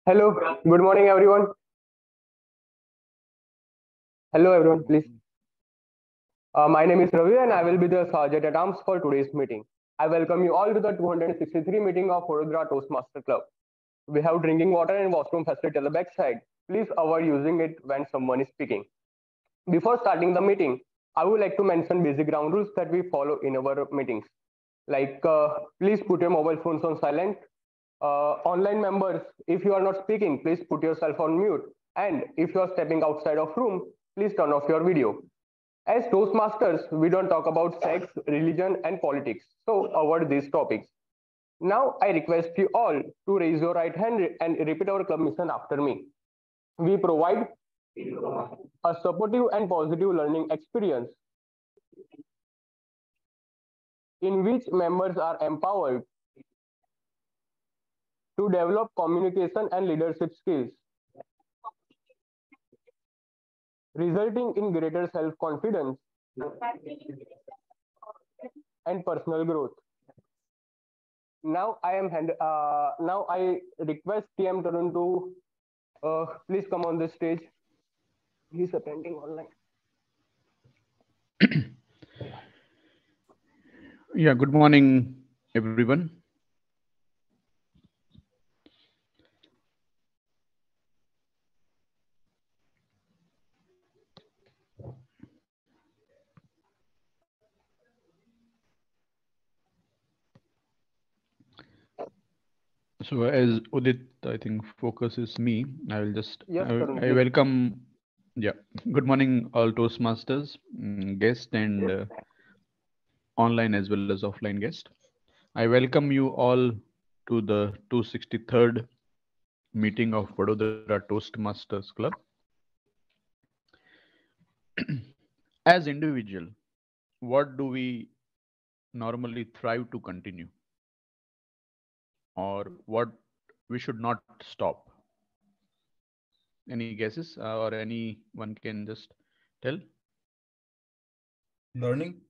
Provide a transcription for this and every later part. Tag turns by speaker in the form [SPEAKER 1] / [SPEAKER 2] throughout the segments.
[SPEAKER 1] Hello, good morning, everyone. Hello, everyone, please. My name is Ravi, and I will be the sergeant at arms for today's meeting. I welcome you all to the 263 meeting of Vadodara Toastmaster Club. We have drinking water and washroom facility at the back side. Please avoid using it when someone is speaking. Before starting the meeting, I would like to mention basic ground rules that we follow in our meetings. Please put your mobile phones on silent. Online members, if you are not speaking, please put yourself on mute. And if you are stepping outside of room, please turn off your video. As Toastmasters, we don't talk about sex, religion, and politics, so avoid these topics. Now, I request you all to raise your right hand and repeat our club mission after me. We provide a supportive and positive learning experience in which members are empowered to develop communication and leadership skills, resulting in greater self confidence and personal growth. Now I request TM Tarun to please come on the stage. He's attending online.
[SPEAKER 2] Yeah, good morning, everyone. So, as Udit, I think focus is me. I will just
[SPEAKER 1] Yes, Tarun,
[SPEAKER 2] I
[SPEAKER 1] please.
[SPEAKER 2] welcome. Yeah, good morning, all Toastmasters, guest and online as well as offline guest. I welcome you all to the 263rd meeting of Vadodara Toastmasters Club. As individual, what do we normally thrive to continue, or what we should not stop? Any guesses, or anyone can just tell?
[SPEAKER 3] Learning.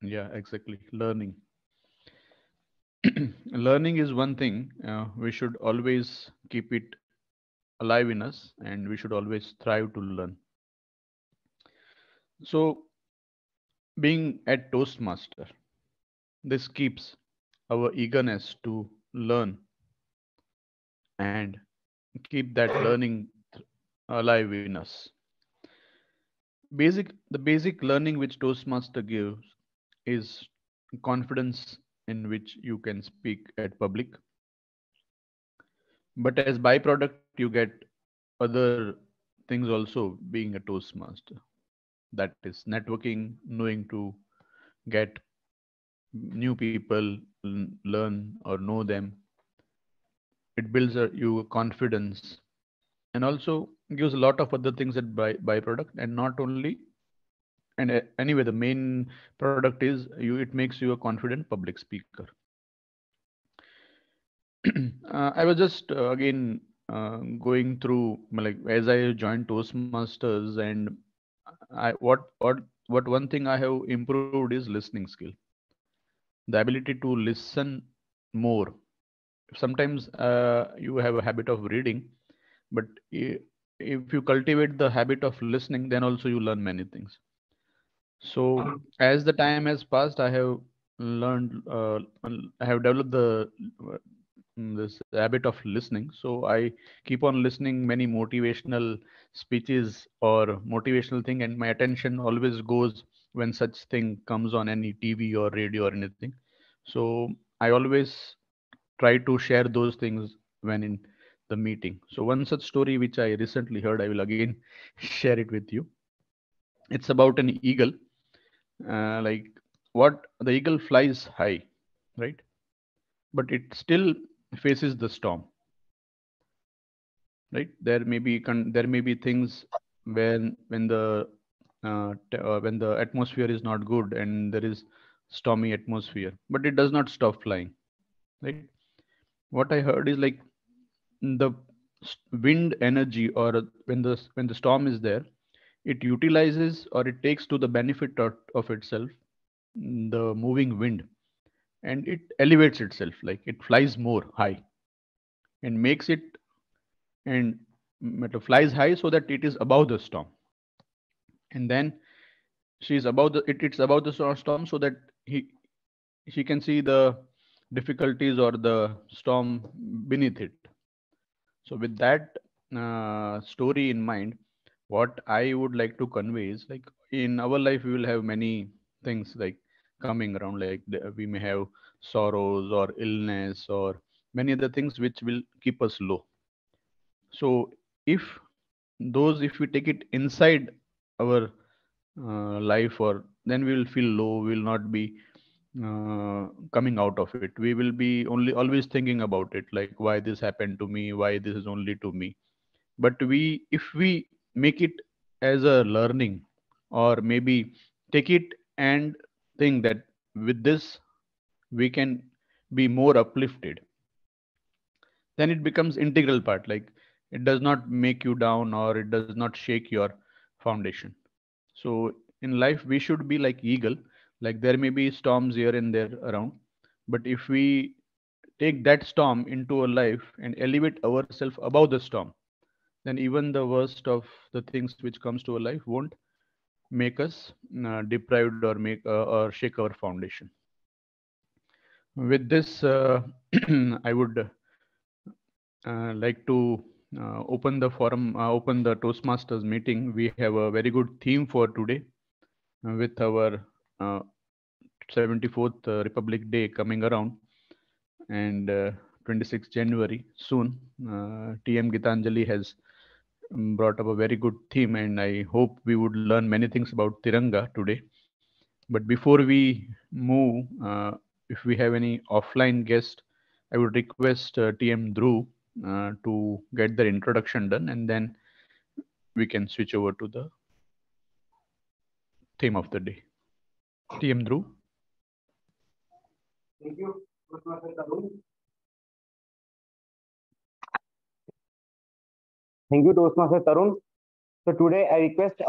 [SPEAKER 2] Yeah, exactly. Learning. Learning is one thing. We should always keep it alive in us, and we should always strive to learn. So, being a Toastmaster, this keeps our eagerness to learn and keep that learning alive in us. The basic learning which Toastmaster gives is confidence in which you can speak at public. But as byproduct, you get other things also being a Toastmaster. That is networking, knowing to get new people, learn or know them. It builds you confidence and also gives a lot of other things at byproduct. And not only, and anyway, the main product is you. It makes you a confident public speaker. I was just again going through like as I joined Toastmasters, and I what one thing I have improved is listening skill, the ability to listen more. Sometimes you have a habit of reading, but if you cultivate the habit of listening, then also you learn many things. So as the time has passed, I have learned, I have developed this habit of listening. So I keep on listening many motivational speeches or motivational thing, and my attention always goes when such thing comes on any TV or radio or anything. So I always try to share those things when in the meeting. So one such story which I recently heard, I will again share it with you. It's about an eagle. Like what the eagle flies high, right? But it still faces the storm, right? There may be things when the atmosphere is not good and there is stormy atmosphere, but it does not stop flying, right? What I heard is like the wind energy, or when the storm is there, it utilizes or it takes to the benefit of itself the moving wind, and it elevates itself, like it flies more high and makes it and flies high so that it is above the storm. And then she's above it's above the storm so that she can see the difficulties or the storm beneath it. So with that story in mind, what I would like to convey is like in our life we will have many things like coming around, like we may have sorrows or illness or many other things which will keep us low. So if we take it inside our life, or then we will feel low, we will not be coming out of it. We will be only always thinking about it, like why this happened to me, why this is only to me. But if we make it as a learning, or maybe take it and think that with this we can be more uplifted, then it becomes integral part. Like it does not make you down, or it does not shake your foundation. So in life we should be like eagle. Like there may be storms here and there around, but if we take that storm into our life and elevate ourselves above the storm, then even the worst of the things which comes to our life won't make us deprived, or make or shake our foundation. With this, I would like to open the forum, open the Toastmasters meeting. We have a very good theme for today with our 74th Republic Day coming around, and 26th January soon. TM Gitanjali has brought up a very good theme, and I hope we would learn many things about Tiranga today. But before we move, if we have any offline guest, I would request TM Dhruv to get their introduction done, and then we can switch over to the theme of the day. TM Dhruv.
[SPEAKER 1] Thank you, Toastmaster Tarun. Thank you, Toastmaster Tarun. So today I request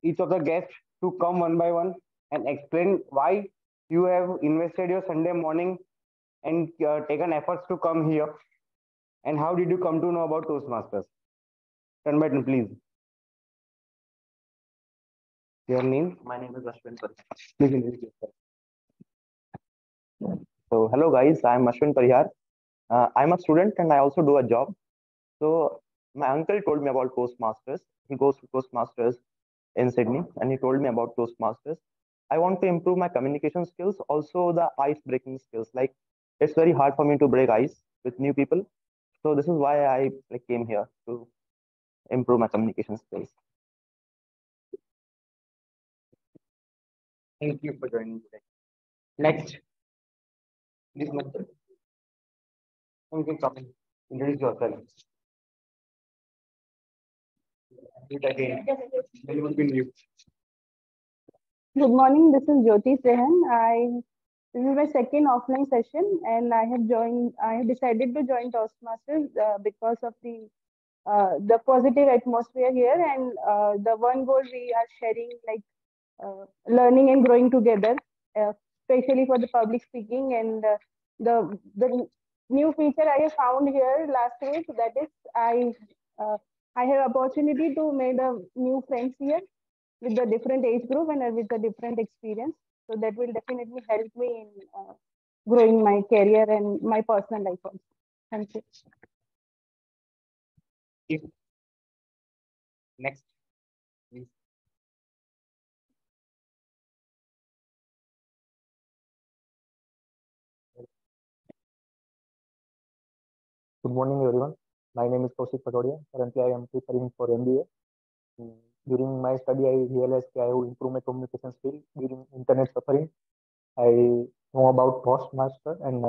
[SPEAKER 1] each of the guests to come one by one and explain why you have invested your Sunday morning and taken efforts to come here, and how did you come to know about Toastmasters. Turn by turn, please. Your name?
[SPEAKER 3] My name is Ashwin Parihar.
[SPEAKER 1] Please introduce yourself.
[SPEAKER 3] So, hello guys, I'm Ashwin Parihar. I'm a student and I also do a job. So, my uncle told me about Toastmasters. He goes to Toastmasters in Sydney and he told me about Toastmasters. I want to improve my communication skills, also the ice breaking skills. Like, it's very hard for me to break ice with new people. So, this is why I came here to improve my communication skills.
[SPEAKER 1] Thank you for joining today. Next, please, Mr. You can come. Introduce yourself. Do it again. Then will be new.
[SPEAKER 4] Good morning. This is Jyoti Sehan. This is my second offline session, and I have decided to join Toastmasters because of the positive atmosphere here, and the one goal we are sharing, like learning and growing together, especially for the public speaking. And the new feature I have found here last week, that is I have opportunity to make a new friends here with the different age group and with the different experience. So that will definitely help me in growing my career and my personal life also. Thank you.
[SPEAKER 1] Next, please.
[SPEAKER 3] Good morning, everyone. My name is Kaushik Patodia. Currently, I am preparing for MBA. During my study, I realized that I will improve my communication skill during internet suffering. I know about Toastmaster, and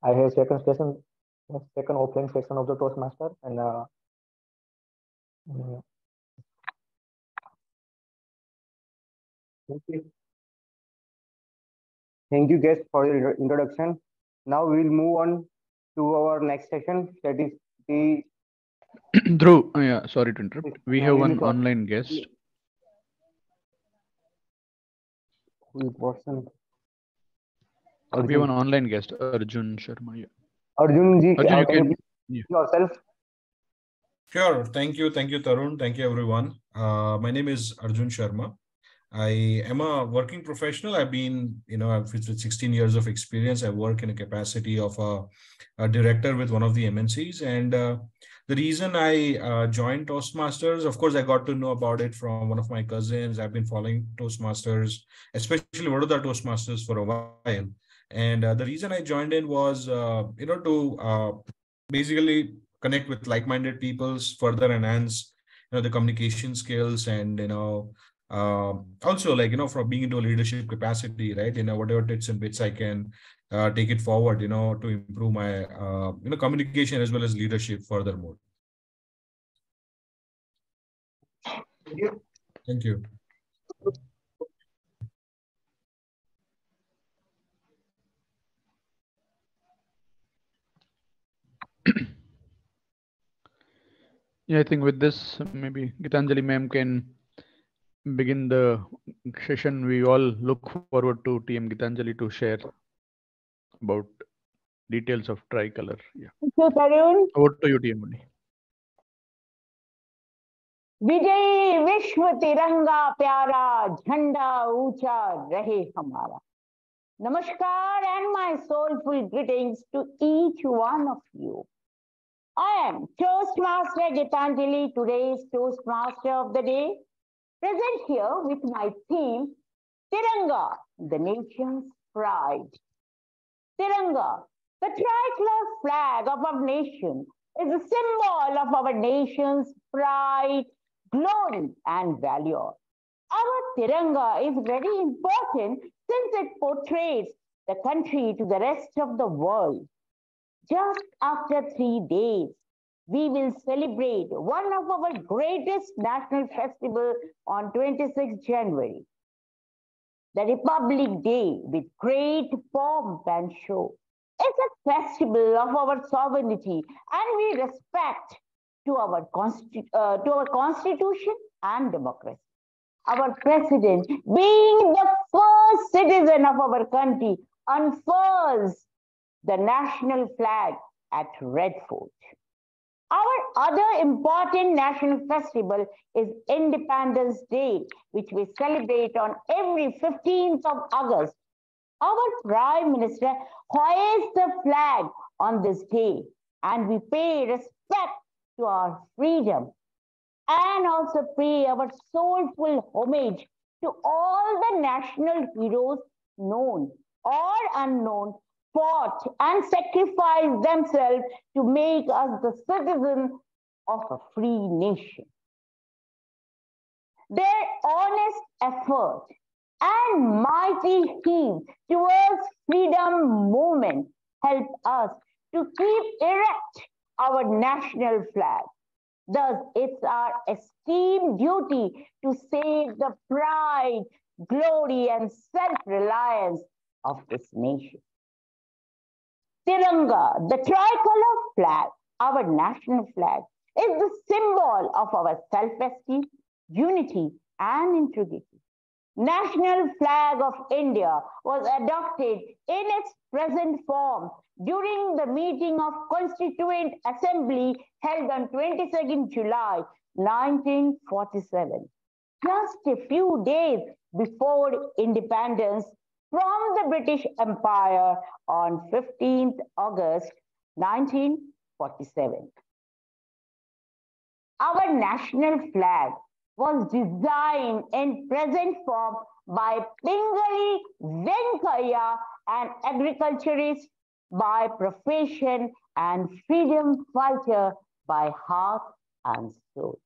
[SPEAKER 3] I have second offline session of the Toastmaster, and
[SPEAKER 1] Thank you. Thank you, guys, for your introduction. Now we will move on to our next session, that is the
[SPEAKER 2] Dhruv, yeah, sorry to interrupt. We have one
[SPEAKER 1] unique
[SPEAKER 2] online guest.
[SPEAKER 1] person.
[SPEAKER 2] We have an online guest, Arjun Sharma. Yeah.
[SPEAKER 1] Arjun ji,
[SPEAKER 2] Arjun, you
[SPEAKER 1] can you
[SPEAKER 2] can.
[SPEAKER 1] please
[SPEAKER 2] Yeah.
[SPEAKER 1] yourself?
[SPEAKER 5] Sure. Thank you. Thank you, Tarun. Thank you, everyone. My name is Arjun Sharma. I am a working professional. I've been, with 16 years of experience. I work in a capacity of a director with one of the MNCs. And the reason I joined Toastmasters, of course, I got to know about it from one of my cousins. I've been following Toastmasters, especially Vadodara Toastmasters for a while. And the reason I joined in was, to basically connect with like-minded peoples, further enhance, the communication skills, and also, like, from being into a leadership capacity, right? Whatever tips and bits I can take it forward, to improve my communication as well as leadership furthermore. Thank you.
[SPEAKER 2] Yeah, I think with this, maybe Gitanjali ma'am can begin the session. We all look forward to TM Gitanjali to share about details of tricolor. Yeah.
[SPEAKER 6] Thank you, Tarun.
[SPEAKER 2] Over to you, TM Muni.
[SPEAKER 6] विजयी विश्व तिरंगा प्यारा झंडा ऊंचा रहे हमारा. Namaskar and my soulful greetings to each one of you. I am Toastmaster Gitanjali, today's Toastmaster of the day, present here with my theme, Tiranga, the nation's pride. Tiranga, the tricolor flag of our nation, is a symbol of our nation's pride, glory, and valor. Our Tiranga is very important since it portrays the country to the rest of the world. Just after 3 days, we will celebrate one of our greatest national festivals on 26th January, the Republic Day, with great pomp and show. It's a festival of our sovereignty and we respect to our constitution and democracy. Our president, being the first citizen of our country, unfurls the national flag at Red Fort. Our other important national festival is Independence Day, which we celebrate on every 15th of August. Our Prime Minister hoists the flag on this day, and we pay respect to our freedom and also pay our soulful homage to all the national heroes known or unknown, fought and sacrificed themselves to make us the citizens of a free nation. Their honest effort and mighty heat towards freedom movement help us to keep erect our national flag. Thus, it's our esteemed duty to save the pride, glory, and self-reliance of this nation. Tiranga, the tricolor flag, our national flag, is the symbol of our self-esteem, unity, and integrity. National flag of India was adopted in its present form during the meeting of Constituent Assembly held on 22nd July 1947, just a few days before independence from the British Empire on 15th August 1947. Our national flag was designed in present form by Pingali Venkaya, an agriculturist by profession and freedom fighter by heart and soul.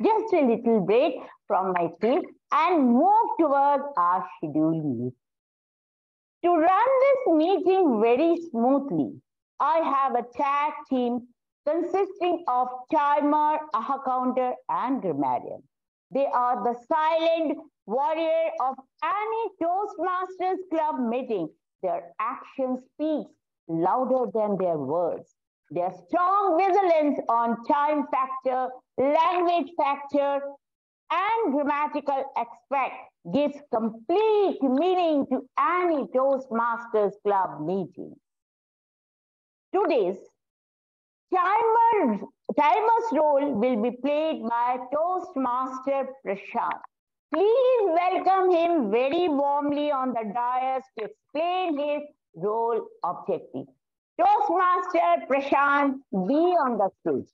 [SPEAKER 6] Just a little break from my theme and move towards our scheduled meeting. To run this meeting very smoothly, I have a tag team consisting of timer, aha counter, and grammarian. They are the silent warrior of any Toastmasters Club meeting. Their action speaks louder than their words. Their strong vigilance on time factor, language factor, and grammatical aspect gives complete meaning to any Toastmasters Club meeting. Today's timer timer's role will be played by Toastmaster Prashant. Please welcome him very warmly on the dais to explain his role objective. Toastmaster Prashant, be on the stage.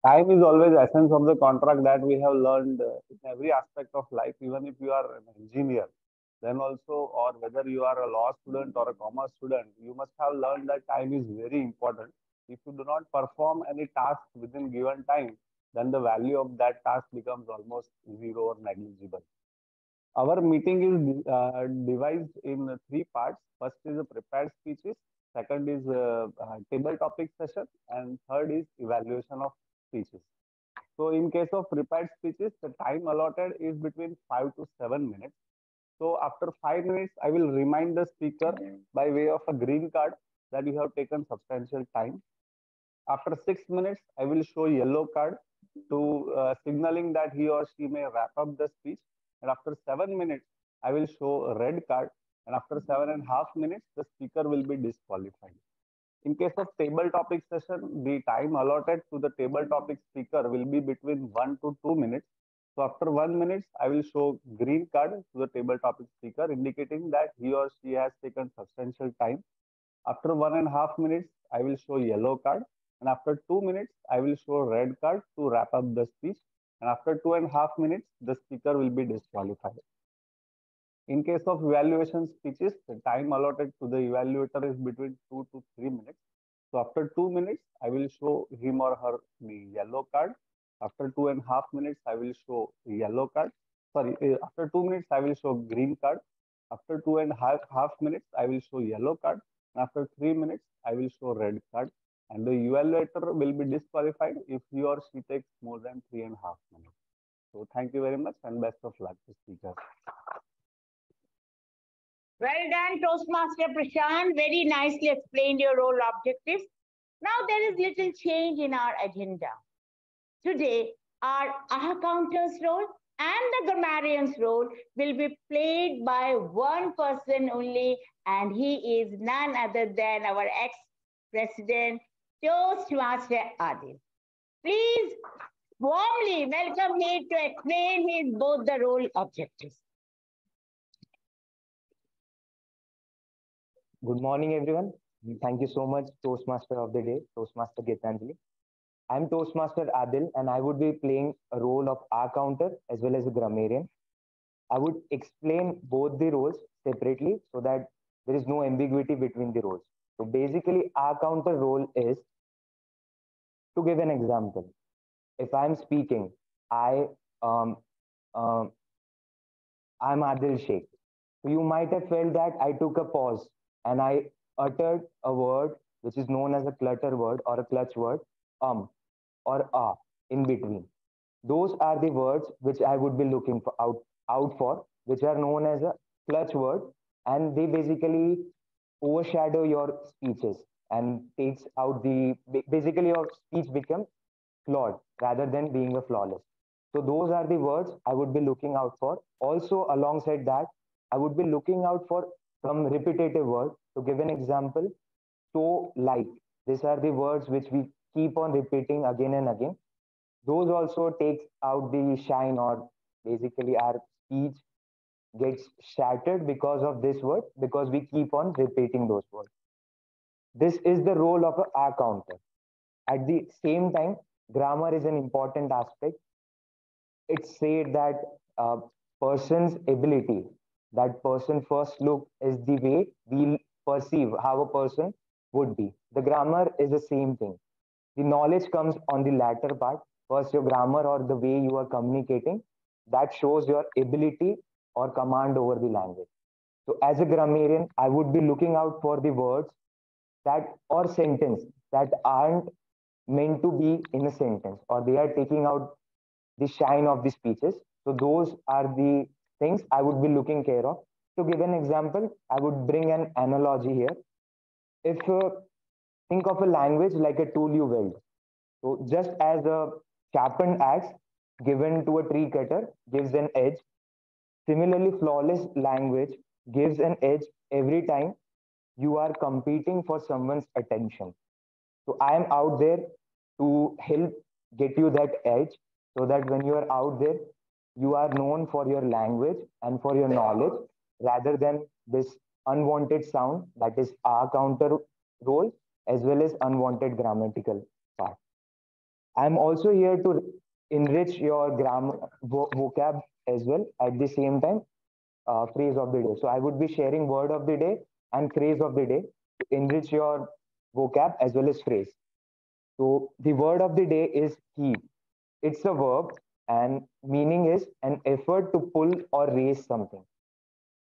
[SPEAKER 7] Time is always essence of the contract that we have learned in every aspect of life. Even if you are an engineer, then also, or whether you are a law student or a commerce student, you must have learned that time is very important. If you do not perform any task within given time, then the value of that task becomes almost zero or negligible. Our meeting is divided in three parts. First is a prepared speeches, second is table topic session, and third is evaluation of speeches. So in case of prepared speeches, the time allotted is between 5 to 7 minutes. So after 5 minutes, I will remind the speaker by way of a green card that you have taken substantial time. After 6 minutes, I will show yellow card to signaling that he or she may wrap up the speech. And after 7 minutes, I will show a red card. And after 7.5 minutes, the speaker will be disqualified. In case of table topic session, the time allotted to the table topic speaker will be between 1 to 2 minutes. So after 1 minute, I will show green card to the table topic speaker, indicating that he or she has taken substantial time. After 1.5 minutes, I will show yellow card. And after 2 minutes, I will show red card to wrap up the speech. And after 2.5 minutes, the speaker will be disqualified. In case of evaluation speeches, the time allotted to the evaluator is between 2 to 3 minutes. So after 2 minutes, I will show him or her the yellow card. After 2.5 minutes, I will show yellow card. Sorry, after 2 minutes, I will show green card. After 2.5 minutes, I will show yellow card. After 3 minutes, I will show red card. And the evaluator will be disqualified if he or she takes more than 3.5 minutes. So thank you very much and best of luck to speakers.
[SPEAKER 6] Well done, Toastmaster Prashant. Very nicely explained your role objectives. Now there is little change in our agenda. Today, our accountant's role and the grammarian's role will be played by one person only, and he is none other than our ex-president, Toastmaster Adil. Please warmly welcome him to explain his both the role objectives.
[SPEAKER 3] Good morning, everyone. Thank you so much, Toastmaster of the day, Toastmaster Geetanjali. I'm Toastmaster Adil, and I would be playing a role of R counter as well as a grammarian. I would explain both the roles separately so that there is no ambiguity between the roles. So basically, R counter role is, to give an example, if I'm speaking, I'm Adil Sheikh. So you might have felt that I took a pause and I uttered a word which is known as a clutter word or a clutch word, or in between. Those are the words which I would be looking for out for, which are known as a clutch word, and they basically overshadow your speeches and takes out basically your speech becomes flawed rather than being a flawless. So those are the words I would be looking out for. Also, alongside that, I would be looking out for some repetitive words. To give an example, so like, these are the words which we keep on repeating again and again. Those also takes out the shine, or basically our speech gets shattered because of this word, because we keep on repeating those words. This is the role of a R counter. At the same time, grammar is an important aspect. It's said that a person's ability, that person first look is the way we perceive how a person would be. The grammar is the same thing. The knowledge comes on the latter part. First, your grammar or the way you are communicating, that shows your ability or command over the language. So as a grammarian, I would be looking out for the words that or sentence that aren't meant to be in a sentence, or they are taking out the shine of the speeches. So those are the things I would be looking care of. To give an example, I would bring an analogy here. If think of a language like a tool you weld. So just as a Sharpened axe given to a tree cutter gives an edge. Similarly, flawless language gives an edge every time you are competing for someone's attention. So I am out there to help get you that edge so that when you are out there, you are known for your language and for your knowledge rather than this unwanted sound that is our counter role as well as unwanted grammatical part. I'm also here to enrich your vocab as well at the same time, phrase of the day. So I would be sharing word of the day and phrase of the day to enrich your vocab as well as phrase. So the word of the day is heave. It's a verb and meaning is an effort to pull or raise something.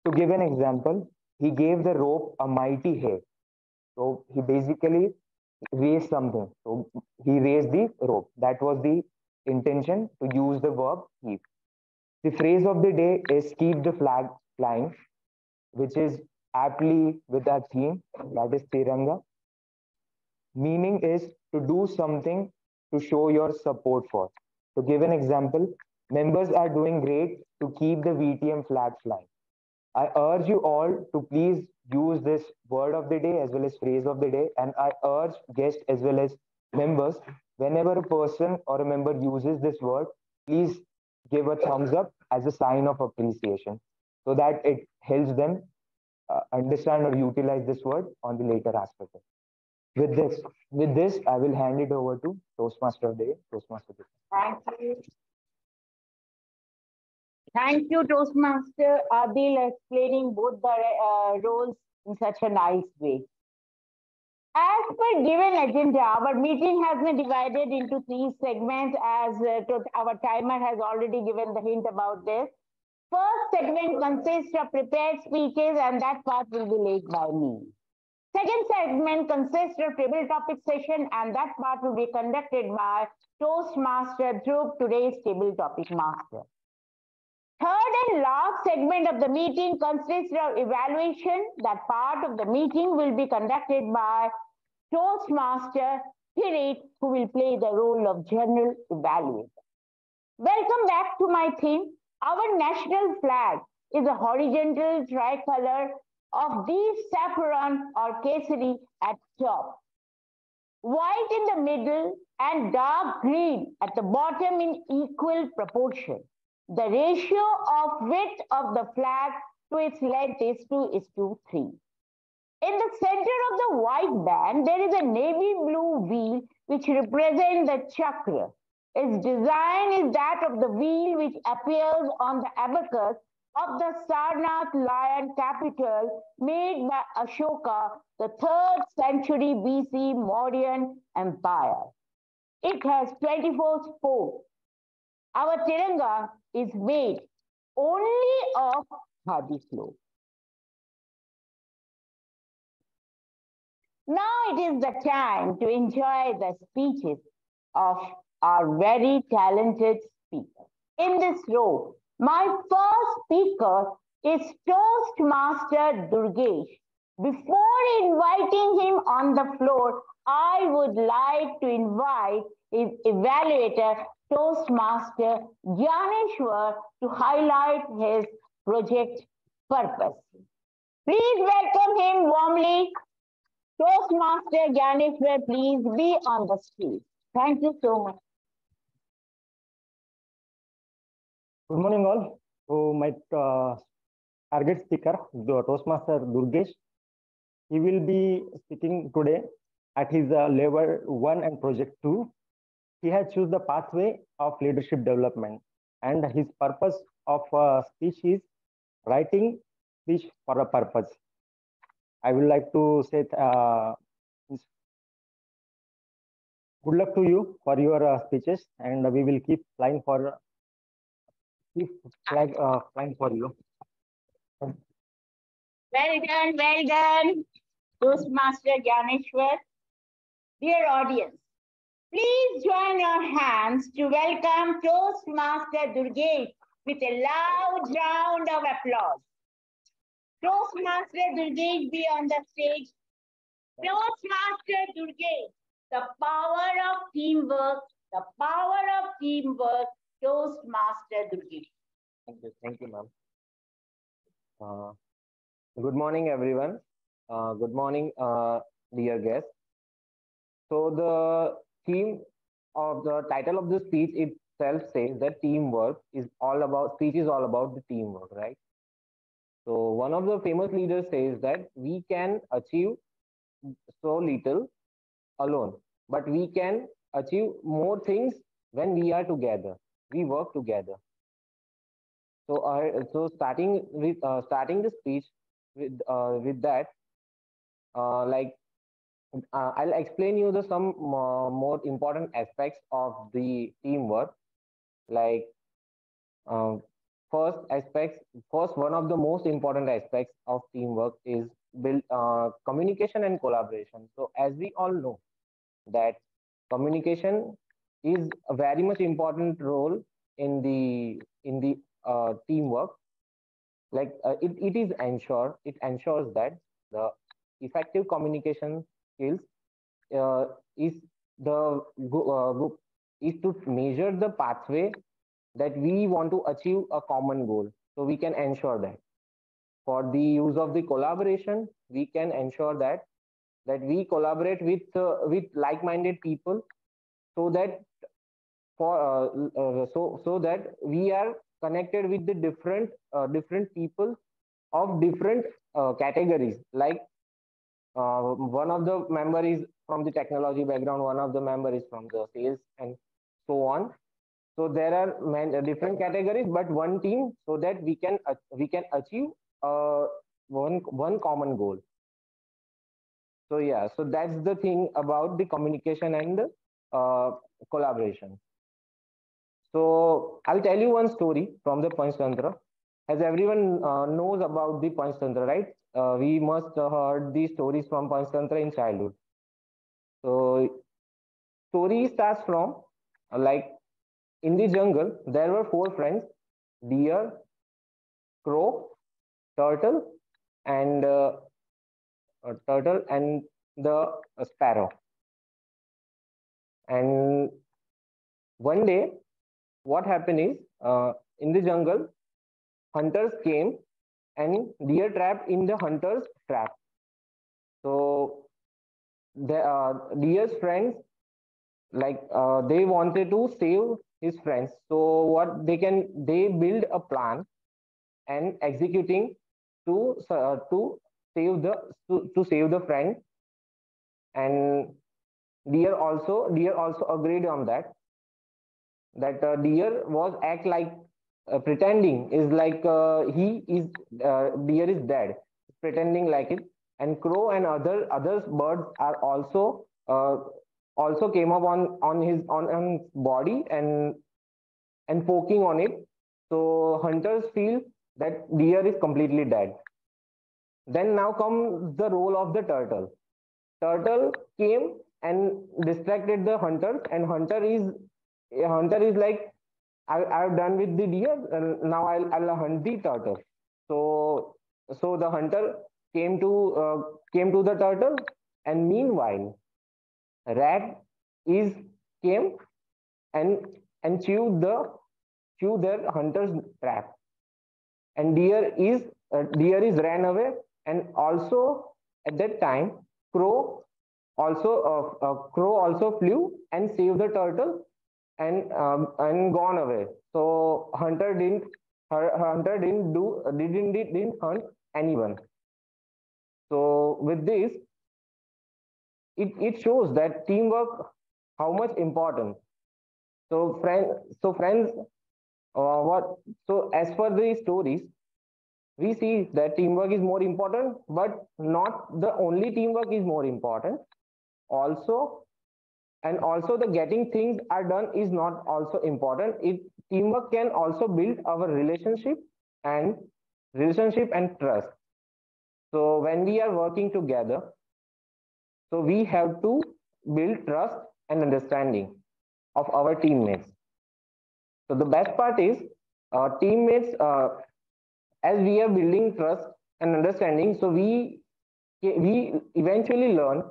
[SPEAKER 3] To give an example, he gave the rope a mighty heave. So he basically raised something. So he raised the rope. That was the intention to use the verb heave. The phrase of the day is keep the flag flying, which is aptly with our theme, that is Tiranga. Meaning is to do something to show your support for. To give an example, members are doing great to keep the VTM flag flying. I urge you all to please use this word of the day as well as phrase of the day. And I urge guests as well as members, whenever a person or a member uses this word, please give a thumbs up as a sign of appreciation so that it helps them understand or utilize this word on the later aspect. With this, I will hand it over to Toastmaster of the day, Toastmaster.
[SPEAKER 6] Thank you. Thank you, Toastmaster Adil, explaining both the roles in such a nice way. As per given agenda, our meeting has been divided into 3 segments as our timer has already given the hint about this. First segment consists of prepared speeches and that part will be led by me. Second segment consists of table topic session and that part will be conducted by Toastmaster Dhruv, today's table topic master. Third and last segment of the meeting consists of evaluation. That part of the meeting will be conducted by Toastmaster Kirit, who will play the role of general evaluator. Welcome back to my theme. Our national flag is a horizontal tricolor of deep saffron or kesari at top, white in the middle and dark green at the bottom in equal proportion. The ratio of width of the flag to its length is 2:3. In the center of the white band, there is a navy blue wheel which represents the chakra. Its design is that of the wheel which appears on the abacus of the Sarnath lion capital made by Ashoka, the 3rd century BC Mauryan Empire. It has 24 spokes. Our Tiranga is made only of khadi cloth. Now it is the time to enjoy the speeches of our very talented speaker. In this row, my first speaker is Toastmaster Durgesh. Before inviting him on the floor, I would like to invite his evaluator, Toastmaster Gyaneshwar, to highlight his project purpose. Please welcome him warmly. Toastmaster Gyaneshwar, please be on the stage. Thank you so much.
[SPEAKER 3] Good morning, all. So my target speaker, the Toastmaster Durgesh, he will be speaking today at his level 1 and project 2. He has chosen the pathway of leadership development, and his purpose of speech is writing speech for a purpose. I would like to say good luck to you for your speeches, and we will keep flying for you.
[SPEAKER 6] Well done, Toastmaster Gyaneshwar. Dear audience, please join your hands to welcome Toastmaster Durgesh with a loud round of applause. Toastmaster Durgesh, be on the stage. Toastmaster Durgesh, the power of teamwork, The power of teamwork, Toastmaster Gurjeet.
[SPEAKER 3] Thank you, ma'am. Good morning, everyone. Good morning, dear guests. So the theme of the title of the speech itself says that teamwork is all about, speech is all about the teamwork, right? So one of the famous leaders says that we can achieve so little alone, but we can achieve more things when we are together. We work together. So starting the speech with that, like I'll explain you the some more important aspects of the teamwork. Like uh, first aspects, first one of the most important aspects of teamwork is build communication and collaboration. So as we all know that communication is a very much important role in the teamwork. Like it ensures that the effective communication skills is the is to measure the pathway that we want to achieve a common goal, so we can ensure that for the use of the collaboration we can ensure that we collaborate with like-minded people, so that so that we are connected with the different people of different categories. Like one of the member is from the technology background, one of the member is from the sales, and so on. So there are different categories, but one team, so that we can achieve one common goal. So yeah, so that's the thing about the communication and collaboration. So I'll tell you one story from the Panchtantra. As everyone knows about the Panchtantra, right? We must heard the stories from Panchtantra in childhood. So story starts from like in the jungle there were four friends: deer, crow, turtle, and the sparrow. And one day, what happened is in the jungle, hunters came and deer trapped in the hunter's trap. So the deer's friends, like they wanted to save his friends. So what they build a plan and executing to save to save the friend. And deer also agreed on that deer was act like pretending is like he is deer is dead, pretending like it. And crow and other birds are also came up on his body and poking on it. So hunters feel that deer is completely dead. Then now comes the role of the turtle. Turtle came and distracted the hunters, and hunter is like, I've done with the deer, and now I'll hunt the turtle. So the hunter came to the turtle, and meanwhile rat is came and chew their hunter's trap. And deer is ran away. And also at that time crow also flew and saved the turtle and gone away. So hunter didn't hunt anyone. So with this, it shows that teamwork how much important. So friends, what so as per the stories, we see that teamwork is more important, but not the only teamwork is more important. Also, and also the getting things are done is not also important. Teamwork can also build our and relationship and trust. So when we are working together, so we have to build trust and understanding of our teammates. So the best part is teammates, as we are building trust and understanding, so we eventually learn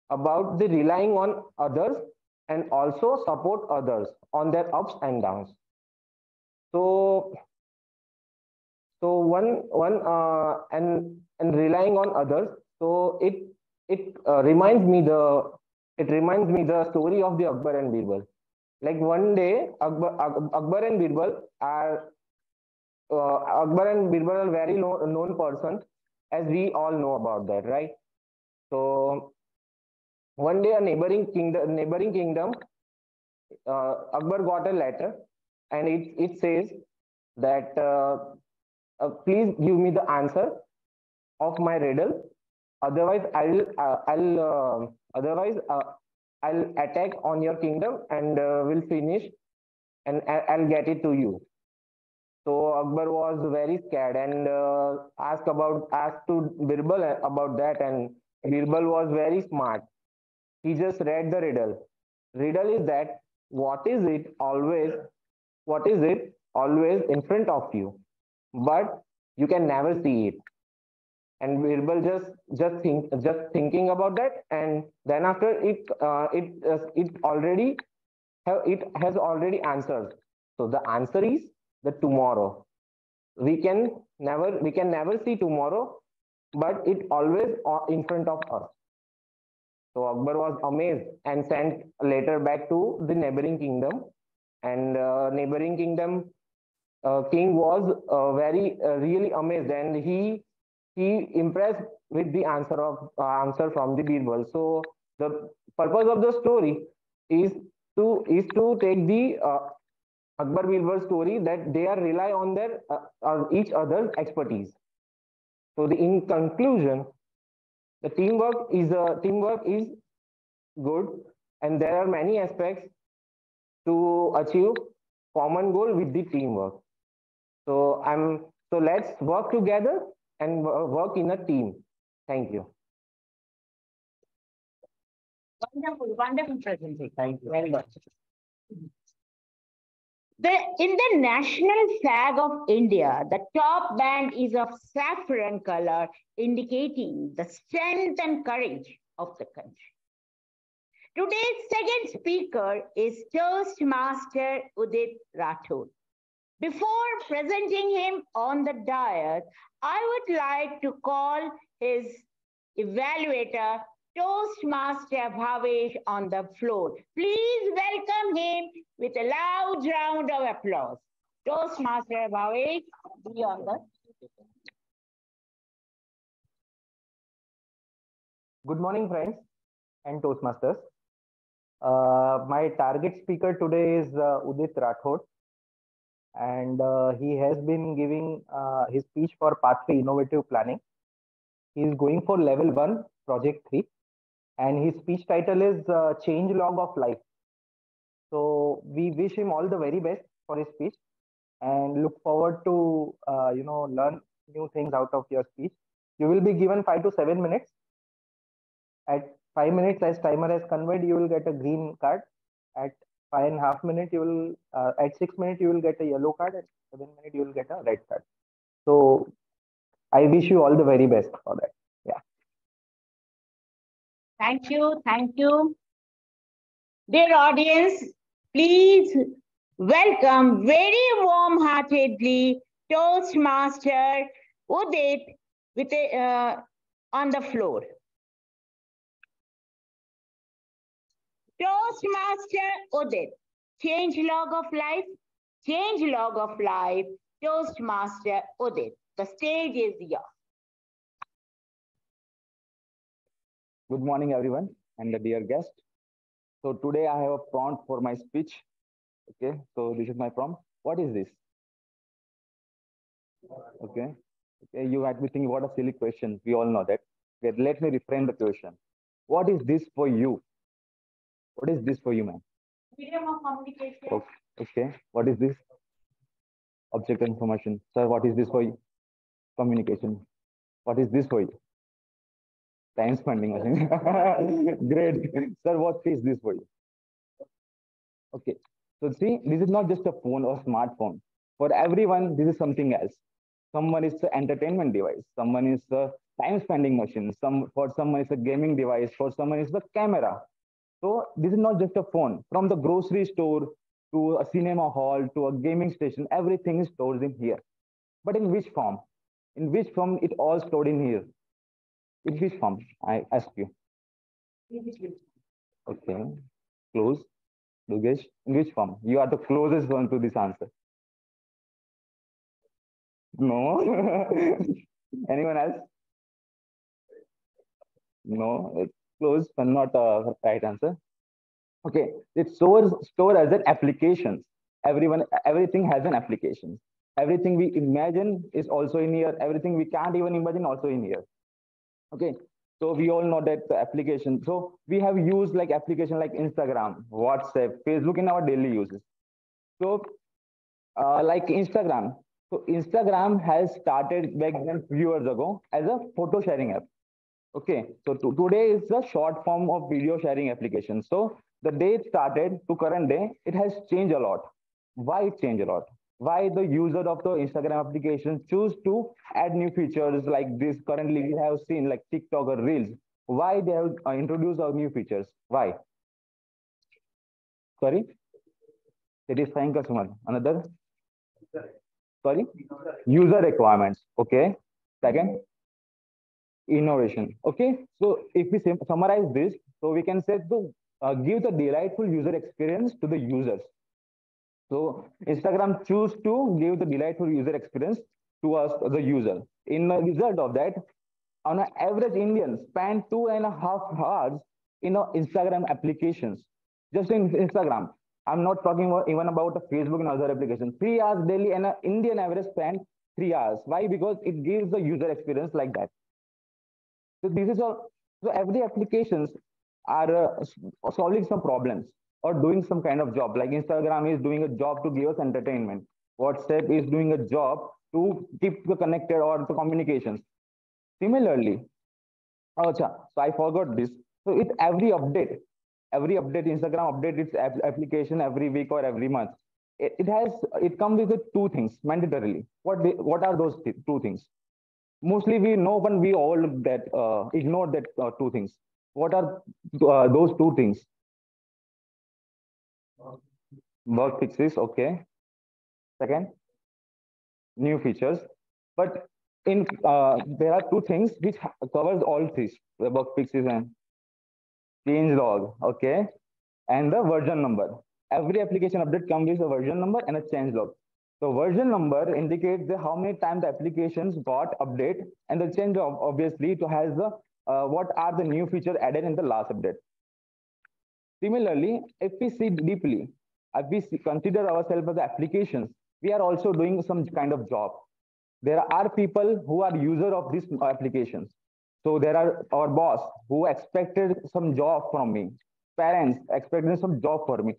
[SPEAKER 3] about the relying on others
[SPEAKER 8] and also support others on their ups and downs. So, and relying on others. So it reminds me the story of the Akbar and Birbal. Like one day, Akbar and Birbal are very known person, as we all know about that, right? So one day, a neighboring kingdom, Akbar got a letter, and it says that please give me the answer of my riddle, otherwise I'll attack on your kingdom and will finish, and I'll get it to you. So Akbar was very scared and asked to Birbal about that, and Birbal was very smart. He just read the riddle. Riddle is that what is it always in front of you, but you can never see it. And Birbal just thinking about that, and then after it has already answered. So the answer is the tomorrow. We can never see tomorrow, but it always in front of us. So Akbar was amazed and sent a letter back to the neighboring kingdom, and neighboring kingdom king was really amazed, and he impressed with the answer from the Birbal. So the purpose of the story is to take the Akbar Birbal story, that they are rely on their each other's expertise. So in conclusion, the teamwork is good, and there are many aspects to achieve common goal with the teamwork. So let's work together and work in a team. Thank you.
[SPEAKER 6] Wonderful presentation. Thank you. Very much. In the national flag of India, the top band is of saffron color, indicating the strength and courage of the country. Today's second speaker is Toastmaster Udit Rathod. Before presenting him on the dais, I would like to call his evaluator, Toastmaster Bhavesh, on the floor. Please welcome him with a loud round of applause. Toastmaster Bhavesh, be on the.
[SPEAKER 8] Good morning, friends and Toastmasters. My target speaker today is Udit Rathod, and he has been giving his speech for Pathway Innovative Planning. He is going for level 1, project 3, and his speech title is Change Log of Life. So we wish him all the very best for his speech, and look forward to learn new things out of your speech. You will be given 5 to 7 minutes. At 5 minutes, as timer has conveyed, you will get a green card. At 5.5 minutes, you will at 6 minutes you will get a yellow card. At 7 minutes, you will get a red card. So I wish you all the very best for that. Yeah.
[SPEAKER 6] Thank you. Thank you. Dear audience, please welcome very warm-heartedly Toastmaster Udit with on the floor. Toastmaster Udit, change log of life, change log of life, Toastmaster Udit. The stage is yours.
[SPEAKER 9] Good morning, everyone, and the dear guest. So today I have a prompt for my speech. Okay, so this is my prompt. What is this? Okay, you might be thinking, what a silly question. We all know that. Okay, let me reframe the question. What is this for you? What is this for you, ma'am?
[SPEAKER 6] Medium of communication.
[SPEAKER 9] Okay, what is this? Object information. Sir, what is this for you? Communication. What is this for you? Time spending. Great. Sir, what is this for you? Okay. So see, this is not just a phone or smartphone. For everyone, this is something else. Someone is an entertainment device. Someone is a time spending machine. For someone is a gaming device. For someone is the camera. So this is not just a phone. From the grocery store to a cinema hall to a gaming station, everything is stored in here. But in which form? In which form it all stored in here? In which form? I ask you. Okay. Close. Dugesh, in which form? You are the closest one to this answer. No. Anyone else? No. It's close, but not a right answer. Okay. It's stored as an applications. Everything has an application. Everything we imagine is also in here. Everything we can't even imagine also in here. Okay. So we all know that the application. So we have used like application like Instagram, WhatsApp, Facebook in our daily uses. So like Instagram. So Instagram has started back then few years ago as a photo sharing app. Okay. So today is the short form of video sharing application. So the day it started to current day, it has changed a lot. Why it changed a lot? Why the user of the Instagram application choose to add new features like this? Currently, we have seen like TikTok or Reels. Why they have introduced our new features? Why? Sorry, satisfying customer. Another. Sorry, user requirements. Okay. Second, innovation. Okay. So if we summarize this, so we can say to give the delightful user experience to the users. So Instagram choose to give the delightful user experience to us, the user. In the result of that, on an average Indian spend 2.5 hours in Instagram applications. Just in Instagram. I'm not talking about, even about the Facebook and other applications. 3 hours daily and an Indian average spend 3 hours. Why? Because it gives the user experience like that. So this is all. So every applications are solving some problems or doing some kind of job. Like Instagram is doing a job to give us entertainment. WhatsApp is doing a job to keep the connected or the communications. Similarly, so I forgot this. So it every update, Instagram update its application every week or every month. It comes with two things mandatorily. What are those two things? Mostly we know when we all that ignore that two things. What are those two things? Bug fixes, okay. Second, new features. But in there are two things which covers all three: the bug fixes and change log, okay, and the version number. Every application update comes with a version number and a change log. So version number indicates the how many times the applications got update, and the change log obviously to has the what are the new features added in the last update. Similarly, if we see deeply, if we consider ourselves as applications, we are also doing some kind of job. There are people who are user of these applications. So there are our boss who expected some job from me. Parents expected some job for me.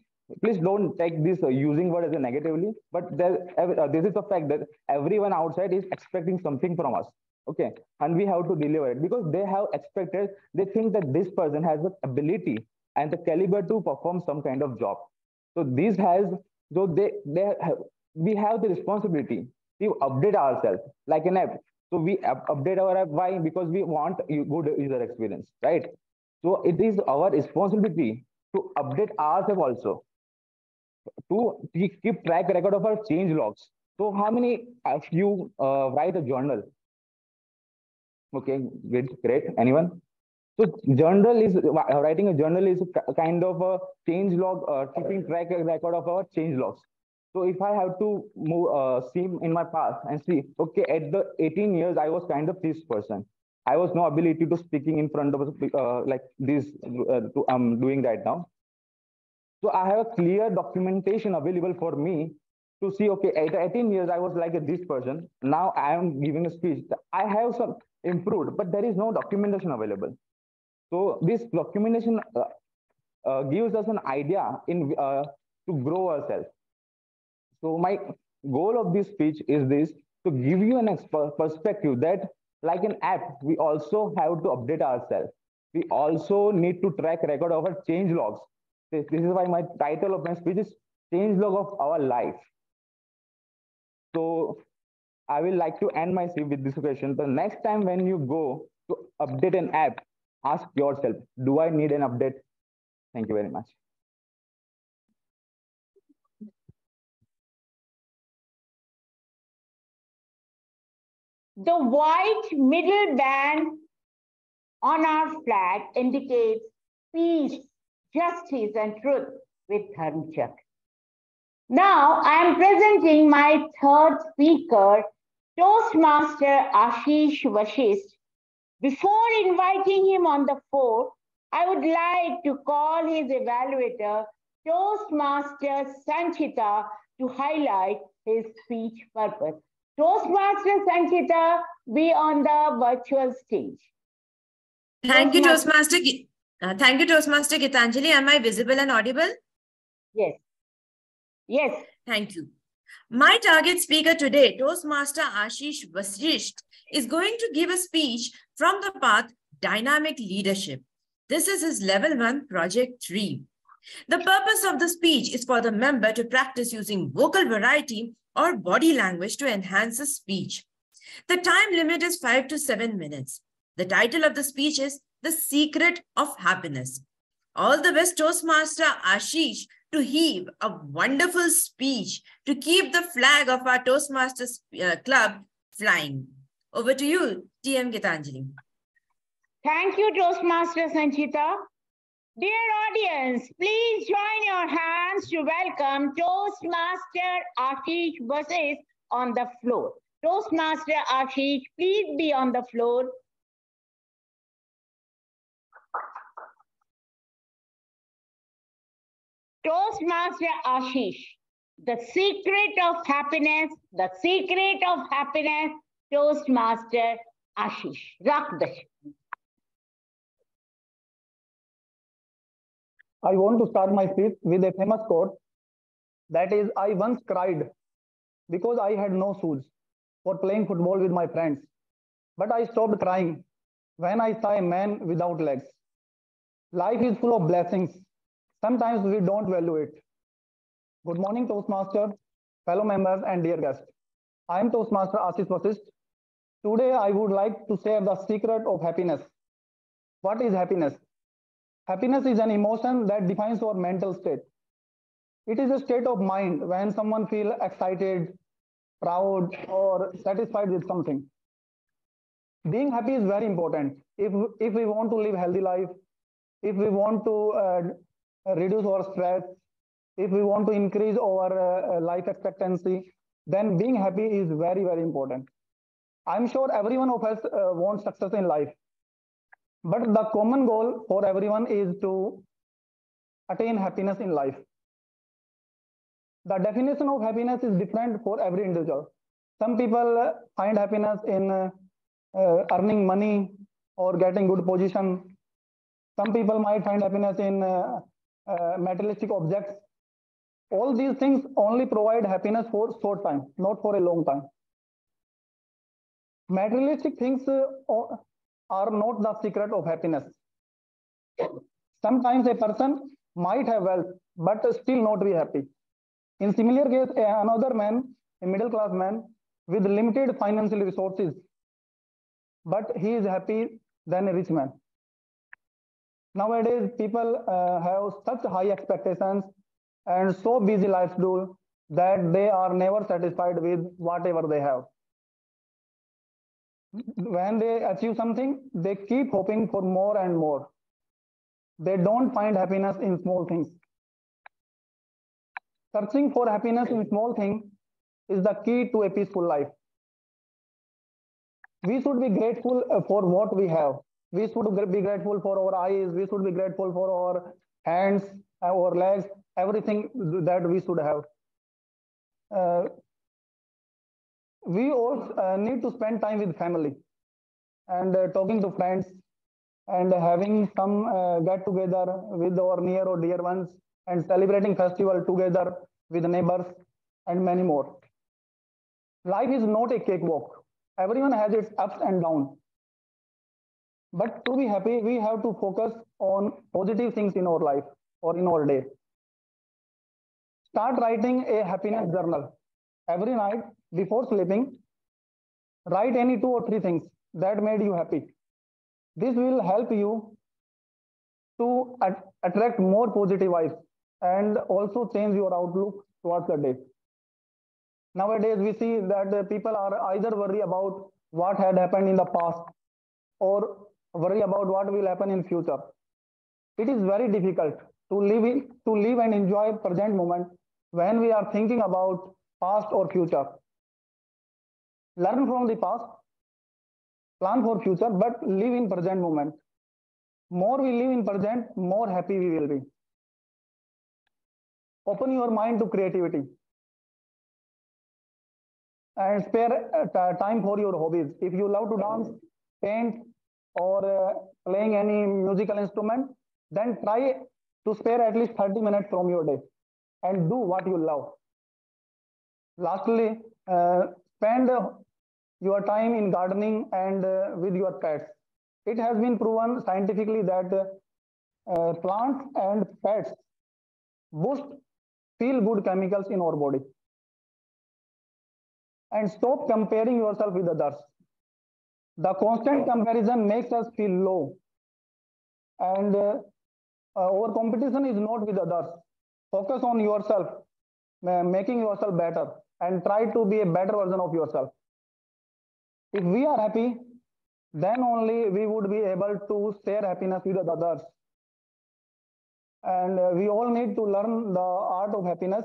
[SPEAKER 9] Please don't take this using word as a negatively, but this is the fact that everyone outside is expecting something from us. Okay, and we have to deliver it because they have expected. They think that this person has the ability and the caliber to perform some kind of job. So this has so we have the responsibility to update ourselves like an app. So we update our app. Why? Because we want good user experience, right? So it is our responsibility to update ourselves also, to keep track record of our change logs. So how many of you write a journal? Okay, great. Anyone? So journal is writing a journal is a kind of a change log, keeping track record of our change logs. So if I have to move, see in my past and see, okay, at the 18 years, I was kind of this person. I was no ability to speaking in front of like this, I'm doing right now. So I have a clear documentation available for me to see, okay, at 18 years, I was like this person. Now I am giving a speech. I have some improved, but there is no documentation available. So this documentation gives us an idea in to grow ourselves. So my goal of this speech is this, to give you an perspective that like an app, we also have to update ourselves. We also need to track record of our change logs. This is why my title of my speech is change log of our life. So I will like to end my speech with this question. The next time when you go to update an app, ask yourself, do I need an update? Thank you very much.
[SPEAKER 6] The white middle band on our flag indicates peace, justice, and truth with Dharmchak. Now, I am presenting my third speaker, Toastmaster Ashish Vashisht. Before inviting him on the floor, I would like to call his evaluator, Toastmaster Sanchita, to highlight his speech purpose. Toastmaster Sanchita, be on the virtual stage.
[SPEAKER 10] Thank you, Toastmaster. Thank you, Toastmaster Gitanjali. Am I visible and audible?
[SPEAKER 6] Yes. Yes.
[SPEAKER 10] Thank you. My target speaker today, Toastmaster Ashish Vashisht, is going to give a speech from the path Dynamic Leadership. This is his Level 1, Project 3. The purpose of the speech is for the member to practice using vocal variety or body language to enhance his speech. The time limit is 5 to 7 minutes. The title of the speech is The Secret of Happiness. All the best, Toastmaster Ashish, to heave a wonderful speech to keep the flag of our Toastmasters Club flying. Over to you, TM Gitanjali.
[SPEAKER 6] Thank you, Toastmaster Sanchita. Dear audience, please join your hands to welcome Toastmaster Ashish Vashisht on the floor. Toastmaster Ashish, please be on the floor. Toastmaster Ashish, the secret of happiness, Toastmaster Ashish. Rock the ship.
[SPEAKER 11] I want to start my speech with a famous quote, that is, I once cried because I had no shoes for playing football with my friends. But I stopped crying when I saw a man without legs. Life is full of blessings. Sometimes we don't value it. Good morning, Toastmaster, fellow members, and dear guests. I am Toastmaster Ashish Vashisht. Today, I would like to share the secret of happiness. What is happiness? Happiness is an emotion that defines our mental state. It is a state of mind when someone feels excited, proud, or satisfied with something. Being happy is very important. If we want to live a healthy life, if we want to reduce our stress, if we want to increase our life expectancy, then being happy is very, very important. I'm sure everyone of us wants success in life. But the common goal for everyone is to attain happiness in life. The definition of happiness is different for every individual. Some people find happiness in earning money or getting good position. Some people might find happiness in materialistic objects. All these things only provide happiness for a short time, not for a long time. Materialistic things are not the secret of happiness. Sometimes a person might have wealth, but still not be happy. In similar case, another man, a middle class man with limited financial resources, but he is happy than a rich man. Nowadays, people have such high expectations and so busy lifestyle that they are never satisfied with whatever they have. When they achieve something, they keep hoping for more and more. They don't find happiness in small things. Searching for happiness in small things is the key to a peaceful life. We should be grateful for what we have. We should be grateful for our eyes. We should be grateful for our hands, our legs, everything that we should have. We also need to spend time with family and talking to friends and having some get together with our near or dear ones and celebrating festival together with neighbors and many more. Life is not a cakewalk. Everyone has its ups and downs. But to be happy, we have to focus on positive things in our life or in our day. Start writing a happiness journal. Every night before sleeping, write any 2 or 3 things that made you happy. This will help you to attract more positive vibes and also change your outlook towards the day. Nowadays, we see that people are either worried about what had happened in the past or worry about what will happen in future. It is very difficult to live and enjoy present moment when we are thinking about past or future. Learn from the past, plan for future, but live in present moment. More we live in present, more happy we will be. Open your mind to creativity and spare time for your hobbies. If you love to dance, paint, or playing any musical instrument, then try to spare at least 30 minutes from your day and do what you love. Lastly, spend your time in gardening and with your pets. It has been proven scientifically that plants and pets boost feel good chemicals in our body. And stop comparing yourself with others. The constant comparison makes us feel low. And our competition is not with others. Focus on yourself, making yourself better, and try to be a better version of yourself. If we are happy, then only we would be able to share happiness with others. And we all need to learn the art of happiness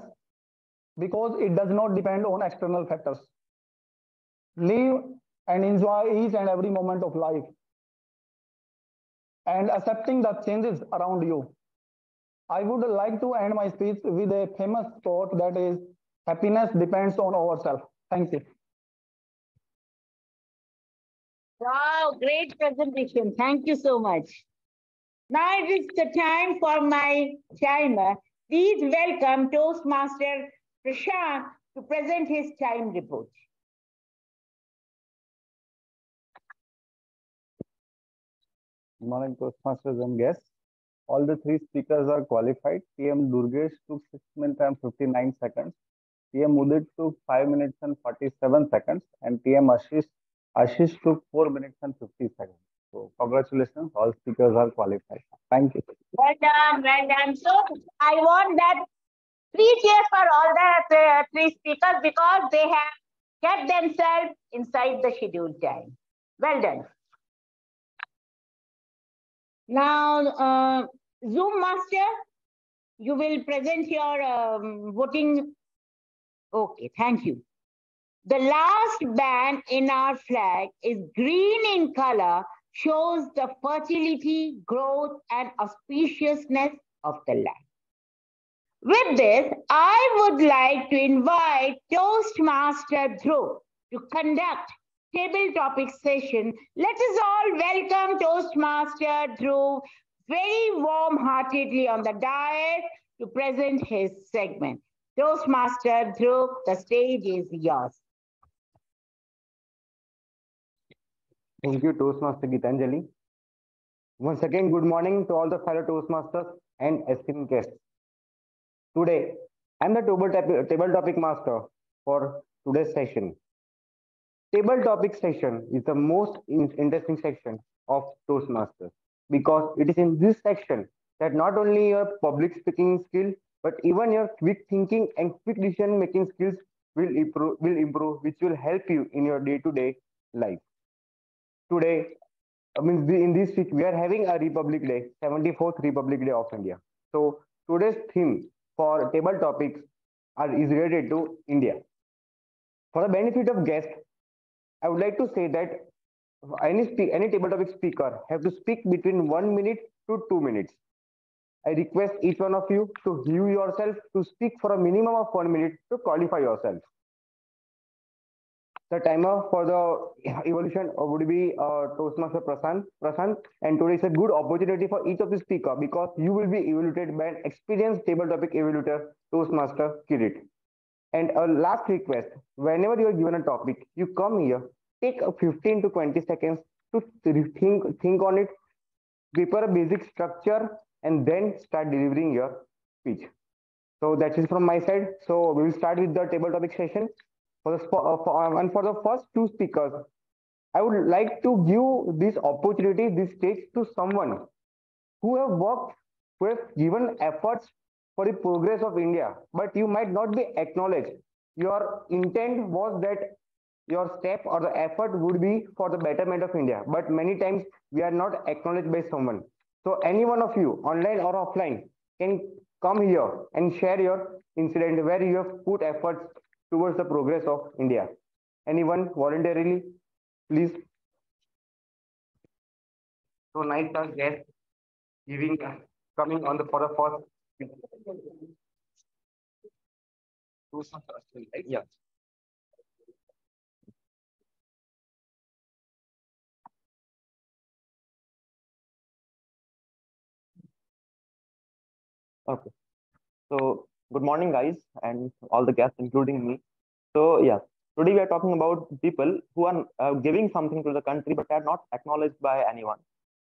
[SPEAKER 11] because it does not depend on external factors. Live and enjoy each and every moment of life and accepting the changes around you. I would like to end my speech with a famous quote that is, happiness depends on ourselves. Thank you.
[SPEAKER 6] Wow, great presentation. Thank you so much. Now it is the time for my timer. Please welcome Toastmaster Prashant to present his time report.
[SPEAKER 7] Good morning, Toastmasters and guests. All the three speakers are qualified. PM Durgesh took 6 minutes and 59 seconds. PM Udit took 5 minutes and 47 seconds. And PM Ashish took 4 minutes and 50 seconds. So congratulations, all speakers are qualified. Thank you.
[SPEAKER 6] Well done, well done. So I want that 3 cheers for all the 3 speakers because they have kept themselves inside the scheduled time. Well done. Now, Zoom Master, you will present your voting. Okay, thank you. The last band in our flag is green in color, shows the fertility, growth, and auspiciousness of the land. With this, I would like to invite Toastmaster Dhruv to conduct table topic session. Let us all welcome Toastmaster Dhruv very warm-heartedly on the dais to present his segment. Toastmaster Dhruv, the stage is yours.
[SPEAKER 8] Thank you, Toastmaster Gitanjali. Once again, good morning to all the fellow Toastmasters and esteemed guests. Today, I'm the table topic master for today's session. Table topic session is the most interesting section of Toastmasters because it is in this section that not only your public speaking skill, but even your quick thinking and quick decision making skills will improve, which will help you in your day-to-day life. Today, in this week, we are having a Republic Day, 74th Republic Day of India. So today's theme for table topics is related to India. For the benefit of guests, I would like to say that any table topic speaker have to speak between 1 minute to 2 minutes. I request each one of you to view yourself to speak for a minimum of 1 minute to qualify yourself. The timer for the evolution would be Toastmaster Prashant, and today is a good opportunity for each of the speaker because you will be evaluated by an experienced table topic evaluator, Toastmaster Kirit. And a last request, whenever you are given a topic, you come here, take 15 to 20 seconds to think on it, prepare a basic structure, and then start delivering your speech. So that is from my side. So we will start with the table topic session. For the first 2 speakers, I would like to give this opportunity, this stage to someone who have worked, who have given efforts for the progress of India, but you might not be acknowledged. Your intent was that your step or the effort would be for the betterment of India, but many times we are not acknowledged by someone. So any one of you, online or offline, can come here and share your incident where you have put efforts towards the progress of India. Anyone voluntarily, please? So nice guest giving coming on the for the first. Yeah.
[SPEAKER 3] Okay. So good morning, guys, and all the guests, including me. So yeah, today we are talking about people who are giving something to the country but are not acknowledged by anyone.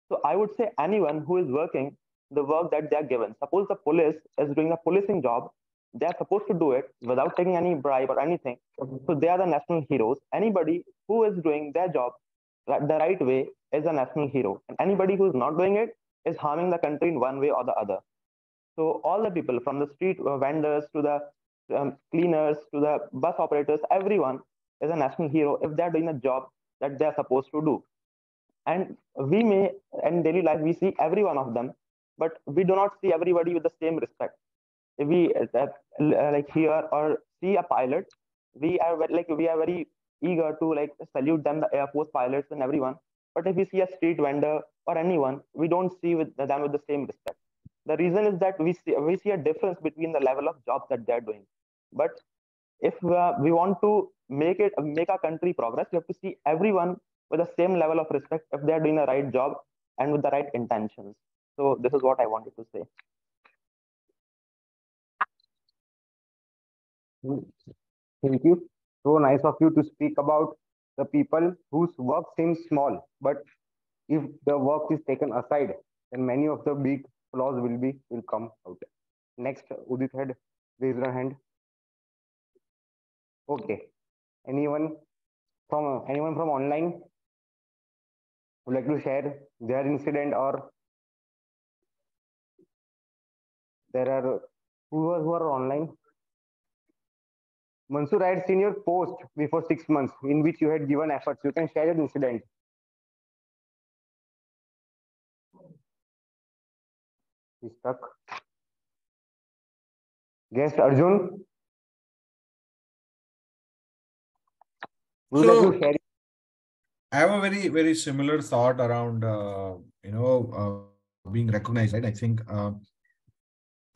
[SPEAKER 3] So I would say anyone who is working the work that they are given. Suppose the police is doing a policing job, they are supposed to do it without taking any bribe or anything. So they are the national heroes. Anybody who is doing their job the right way is a national hero, and anybody who is not doing it is harming the country in one way or the other. So all the people from the street vendors to the cleaners to the bus operators, everyone is a national hero if they're doing a job that they're supposed to do. And we may, in daily life, we see every one of them, but we do not see everybody with the same respect. If we like hear or see a pilot, we are very eager to like salute them, the Air Force pilots and everyone. But if we see a street vendor or anyone, we don't see with them with the same respect. The reason is that we see a difference between the level of jobs that they're doing. But if we want to make our country progress, we have to see everyone with the same level of respect if they're doing the right job and with the right intentions. So this is what I wanted to say.
[SPEAKER 8] Thank you. So nice of you to speak about the people whose work seems small, but if the work is taken aside, then many of the big flaws will come out. Next, Udit had raised her hand. Okay. Anyone from online would like to share their incident, or there are who are online? Mansoor, I had seen your post before 6 months in which you had given efforts. You can share your incident. He's stuck. Guest Arjun. Would you like to share?
[SPEAKER 5] I have a very, very similar thought around, being recognized, right? I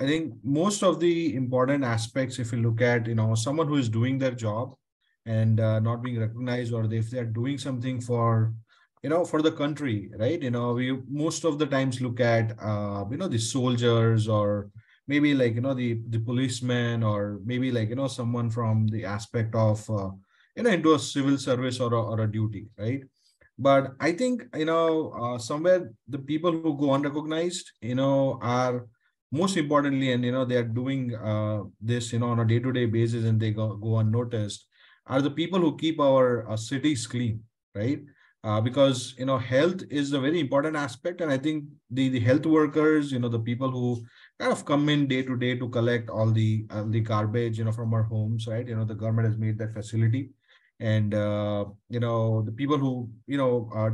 [SPEAKER 5] think most of the important aspects, if you look at, someone who is doing their job and not being recognized, or if they're doing something for, for the country, right? We most of the times look at, the soldiers, or maybe like, the policemen, or maybe like, someone from the aspect of, into a civil service or a duty, right? But I think, somewhere the people who go unrecognized, are most importantly, and, they are doing this, on a day-to-day basis, and they go unnoticed, are the people who keep our cities clean, right? Because, health is a very important aspect. And I think the health workers, the people who kind of come in day to day to collect all the garbage, from our homes, right? The government has made that facility. And, the people who,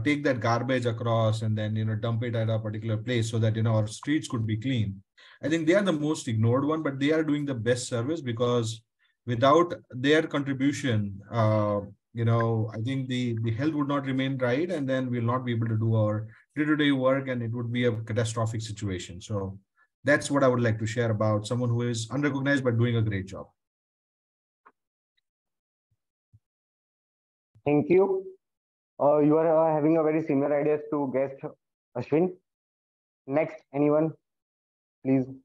[SPEAKER 5] take that garbage across and then, dump it at a particular place so that, our streets could be clean. I think they are the most ignored one, but they are doing the best service, because without their contribution, I think the health would not remain right, and then we'll not be able to do our day-to-day work, and it would be a catastrophic situation. So that's what I would like to share about someone who is unrecognized but doing a great job.
[SPEAKER 8] Thank you. You are having a very similar ideas to guest Ashwin. Next, anyone, please. You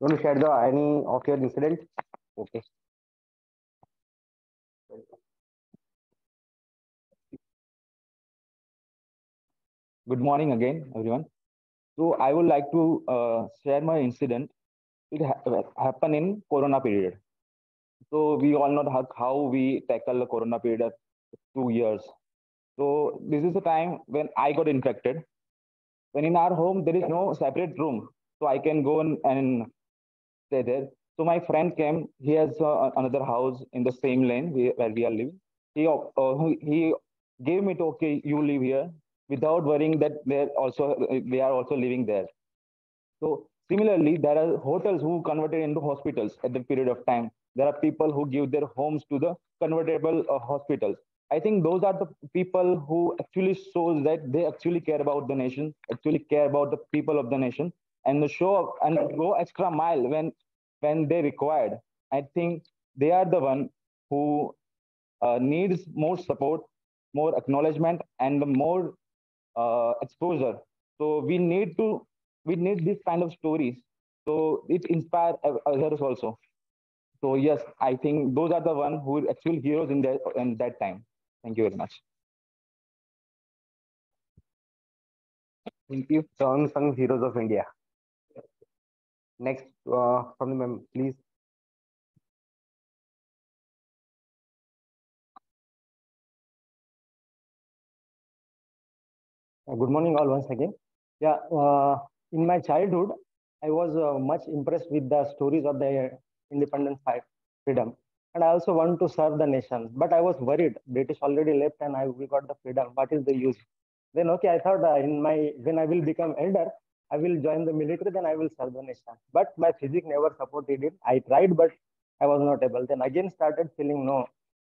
[SPEAKER 8] want to share any of your incident? Okay.
[SPEAKER 9] Good morning again, everyone. So I would like to share my incident. It happened in Corona period. So we all know how we tackle the Corona period of 2 years. So this is the time when I got infected. When in our home, there is no separate room. So I can go and stay there. So my friend came. He has another house in the same lane where we are living. He gave me to, okay, you live here without worrying that they are also living there. So similarly, there are hotels who converted into hospitals at the period of time. There are people who give their homes to the convertible hospitals. I think those are the people who actually shows that they actually care about the nation, actually care about the people of the nation, and show up and go extra mile when they required. I think they are the one who needs more support, more acknowledgement, and more exposure. So we need this kind of stories. So it inspire others also. So yes, I think those are the one who are actual heroes in that time. Thank you very much.
[SPEAKER 8] Thank you. The unsung heroes of India. Next, from the ma'am, please.
[SPEAKER 12] Good morning, all once again. Yeah, in my childhood, I was much impressed with the stories of the independence fight, freedom, and I also want to serve the nation. But I was worried, British already left, and we got the freedom. What is the use? Then okay, I thought when I will become elder, I will join the military. Then I will serve the nation. But my physique never supported it. I tried, but I was not able. Then again started feeling no,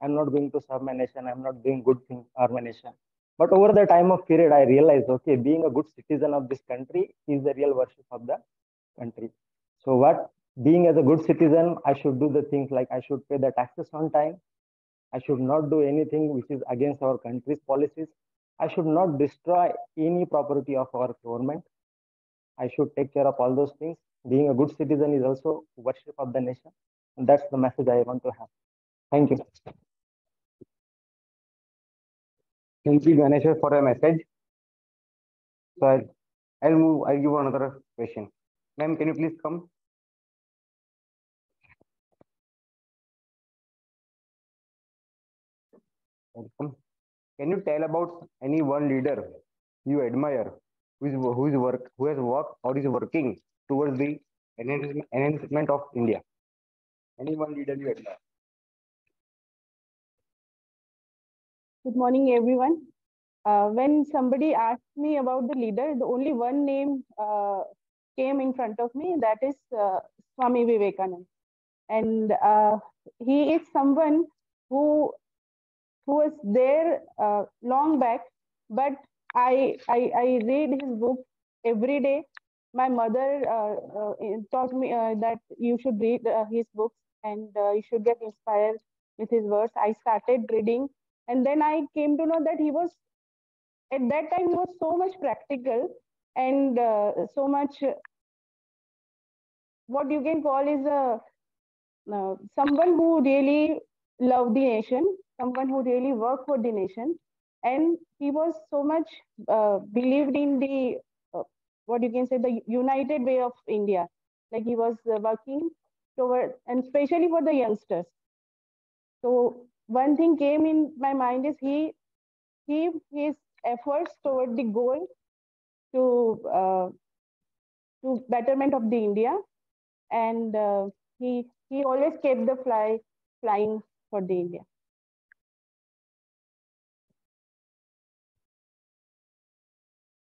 [SPEAKER 12] I'm not going to serve my nation. I'm not doing good things for my nation. But over the time of period, I realized, okay, being a good citizen of this country is the real worship of the country. So what, being as a good citizen, I should do the things like I should pay the taxes on time. I should not do anything which is against our country's policies. I should not destroy any property of our government. I should take care of all those things. Being a good citizen is also worship of the nation. And that's the message I want to have. Thank you.
[SPEAKER 8] Thank you, Ganesh, for a message. So I'll give another question. Ma'am, can you please come? Welcome. Can you tell about any one leader you admire who has worked or is working towards the enhancement of India? Any one leader you admire?
[SPEAKER 4] Good morning, everyone. When somebody asked me about the leader, the only one name came in front of me, that is Swami Vivekananda. And he is someone who was there long back, but I read his book every day. My mother taught me that you should read his books and you should get inspired with his words. I started reading, and then I came to know that he was, at that time, he was so much practical and so much, what you can call is someone who really loved the nation, someone who really worked for the nation. And he was so much believed in the, what you can say, the united way of India. Like he was working toward, and especially for the youngsters. So one thing came in my mind is his efforts toward the goal to betterment of the India, and he always kept the flying for the India.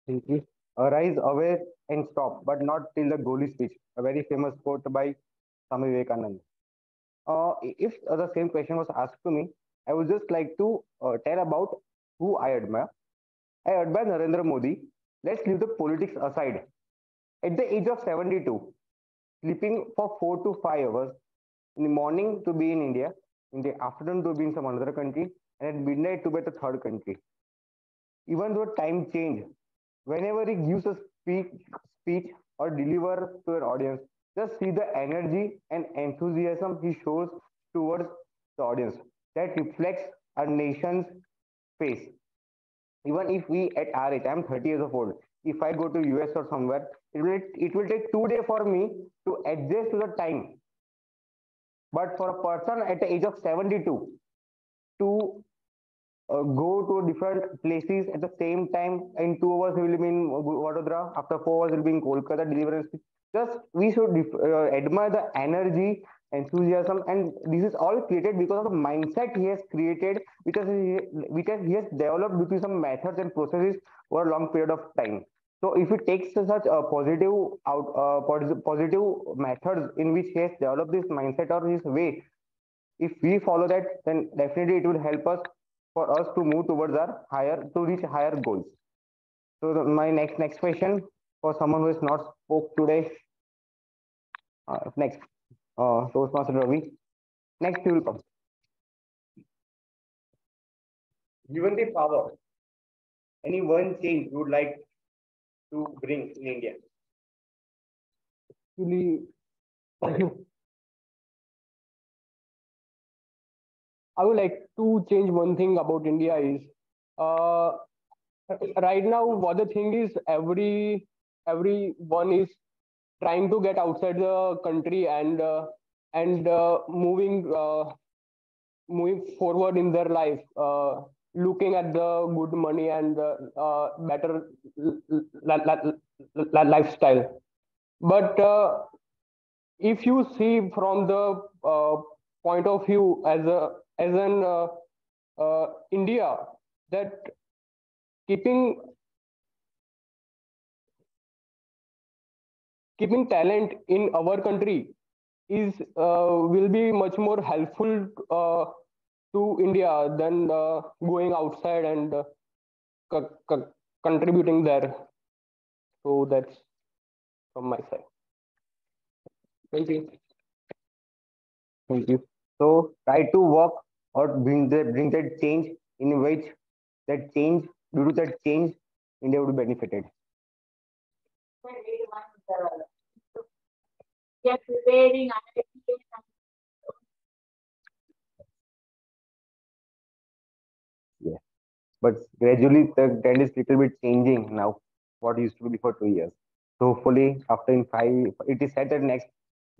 [SPEAKER 8] Thank you. Arise, aware, and stop, but not till the goal is reached. A very famous quote by Swami Vivekananda. If the same question was asked to me, I would just like to tell about who I admire. I admire Narendra Modi. Let's leave the politics aside. At the age of 72, sleeping for 4 to 5 hours, in the morning to be in India, in the afternoon to be in some another country, and at midnight to be at the third country. Even though time change, whenever he gives a speech or deliver to an audience, just see the energy and enthusiasm he shows towards the audience that reflects our nation's face. Even if we at our age, I'm 30 years of old, if I go to US or somewhere, it will take 2 days for me to adjust to the time. But for a person at the age of 72 to go to different places at the same time. In 2 hours, we will be in Vadodara. After 4 hours, we'll be in Kolkata. Deliverance. Just we should admire the energy, enthusiasm, and this is all created because of the mindset he has created, because he has developed due to some methods and processes over a long period of time. So if it takes such a positive methods in which he has developed this mindset or his way, if we follow that, then definitely it will help us for us to move towards our higher to reach higher goals. So my next question for someone who has not spoke today. Next, Toastmaster Ravi. Next, you will come. Given the power, any one change you would like to bring in India?
[SPEAKER 1] Actually, I would like to change one thing about India is right now what the thing is everyone is trying to get outside the country and moving forward in their life, looking at the good money and better lifestyle. But if you see from the point of view as an India, that keeping talent in our country is will be much more helpful to India than going outside and contributing there. So that's from my side. Thank you.
[SPEAKER 8] Thank you. So try to work or bring that change in which that change, due to that change, India would be benefited.
[SPEAKER 6] Yes, preparing.
[SPEAKER 8] Yeah, but gradually the trend is little bit changing now. What used to be before 2 years. So hopefully after in 5, it is said that next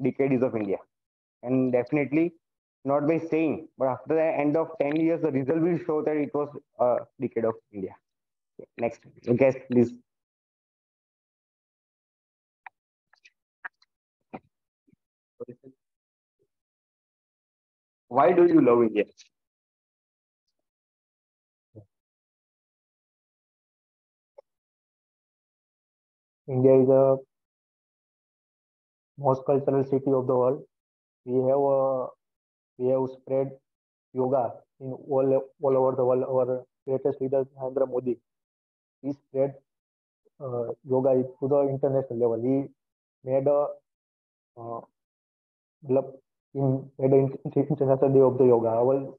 [SPEAKER 8] decade is of India, and definitely not by saying, but after the end of 10 years, the result will show that it was a decade of India. Next, guest, please. Why do you love India?
[SPEAKER 12] India is the most cultural city of the world. We have spread yoga in all over the world. Our greatest leader Narendra Modi, he spread yoga to the international level. He made a uh, made an international day of the yoga. Our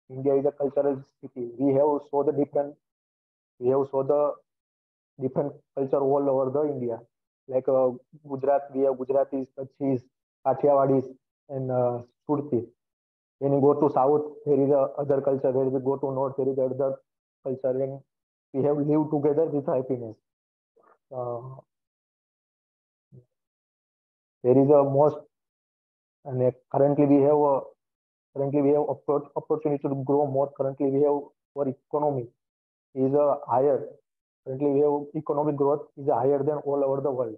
[SPEAKER 12] India is a cultural city. We have saw the different culture all over the India. Like Gujarat, we have Gujaratis, Kachis, Kathiawadis, and Surti. When you go to south, there is a other culture. When we go to north, there is other culture, and we have lived together with happiness. There is a most, and currently we have opportunity to grow more. Currently we have our economy is higher. Currently we have economic growth is higher than all over the world,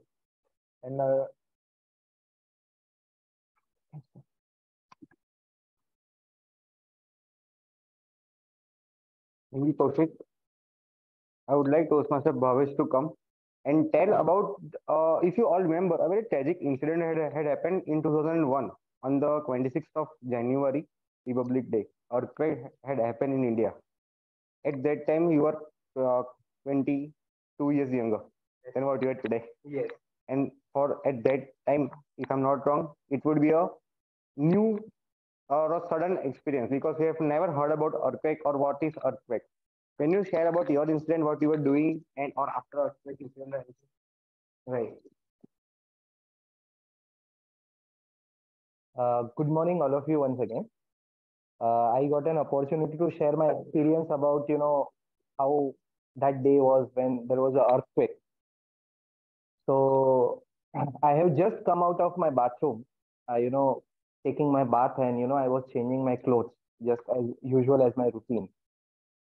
[SPEAKER 12] and
[SPEAKER 8] Very perfect. I would like Toastmaster Bhavesh to come and tell about, if you all remember, a very tragic incident had happened in 2001 on the 26th of January, Republic Day. Earthquake had happened in India. At that time, you were 22 years younger than what you are today.
[SPEAKER 12] yes,
[SPEAKER 8] And for at that time, if I'm not wrong, it would be a new or a sudden experience, because we have never heard about earthquake or what is earthquake. Can you share about your incident, what you were doing, and or after earthquake incident? Right.
[SPEAKER 12] good morning, all of you once again. I got an opportunity to share my experience about how that day was when there was an earthquake. So I have just come out of my bathroom, taking my bath, and I was changing my clothes just as usual as my routine.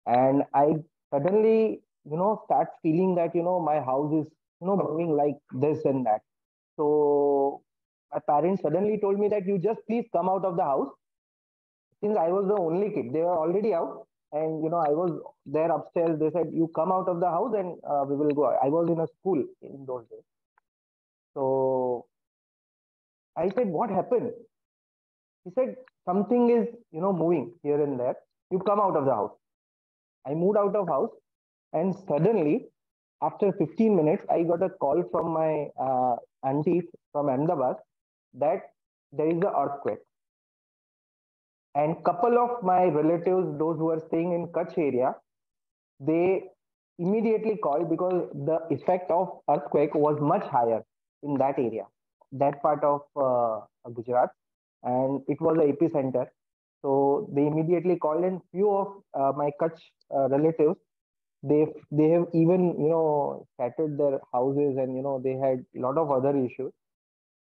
[SPEAKER 8] And I suddenly, start feeling that, my house is, moving like this and that. So my parents suddenly told me that you just please come out of the house. Since I was the only kid, they were already out, and I was there upstairs. They said, "You come out of the house, and we will go." I was in a school in those days, so I said, "What happened?" He said, "Something is, moving here and there. You come out of the house." I moved out of house, and suddenly, after 15 minutes, I got a call from my auntie from Ahmedabad that there is an earthquake. And couple of my relatives, those who are staying in Kutch area, they immediately called because the effect of earthquake was much higher in that area, that part of Gujarat, and it was an epicenter. So they immediately called, and few of my Kutch relatives, they have even scattered their houses, and they had a lot of other issues.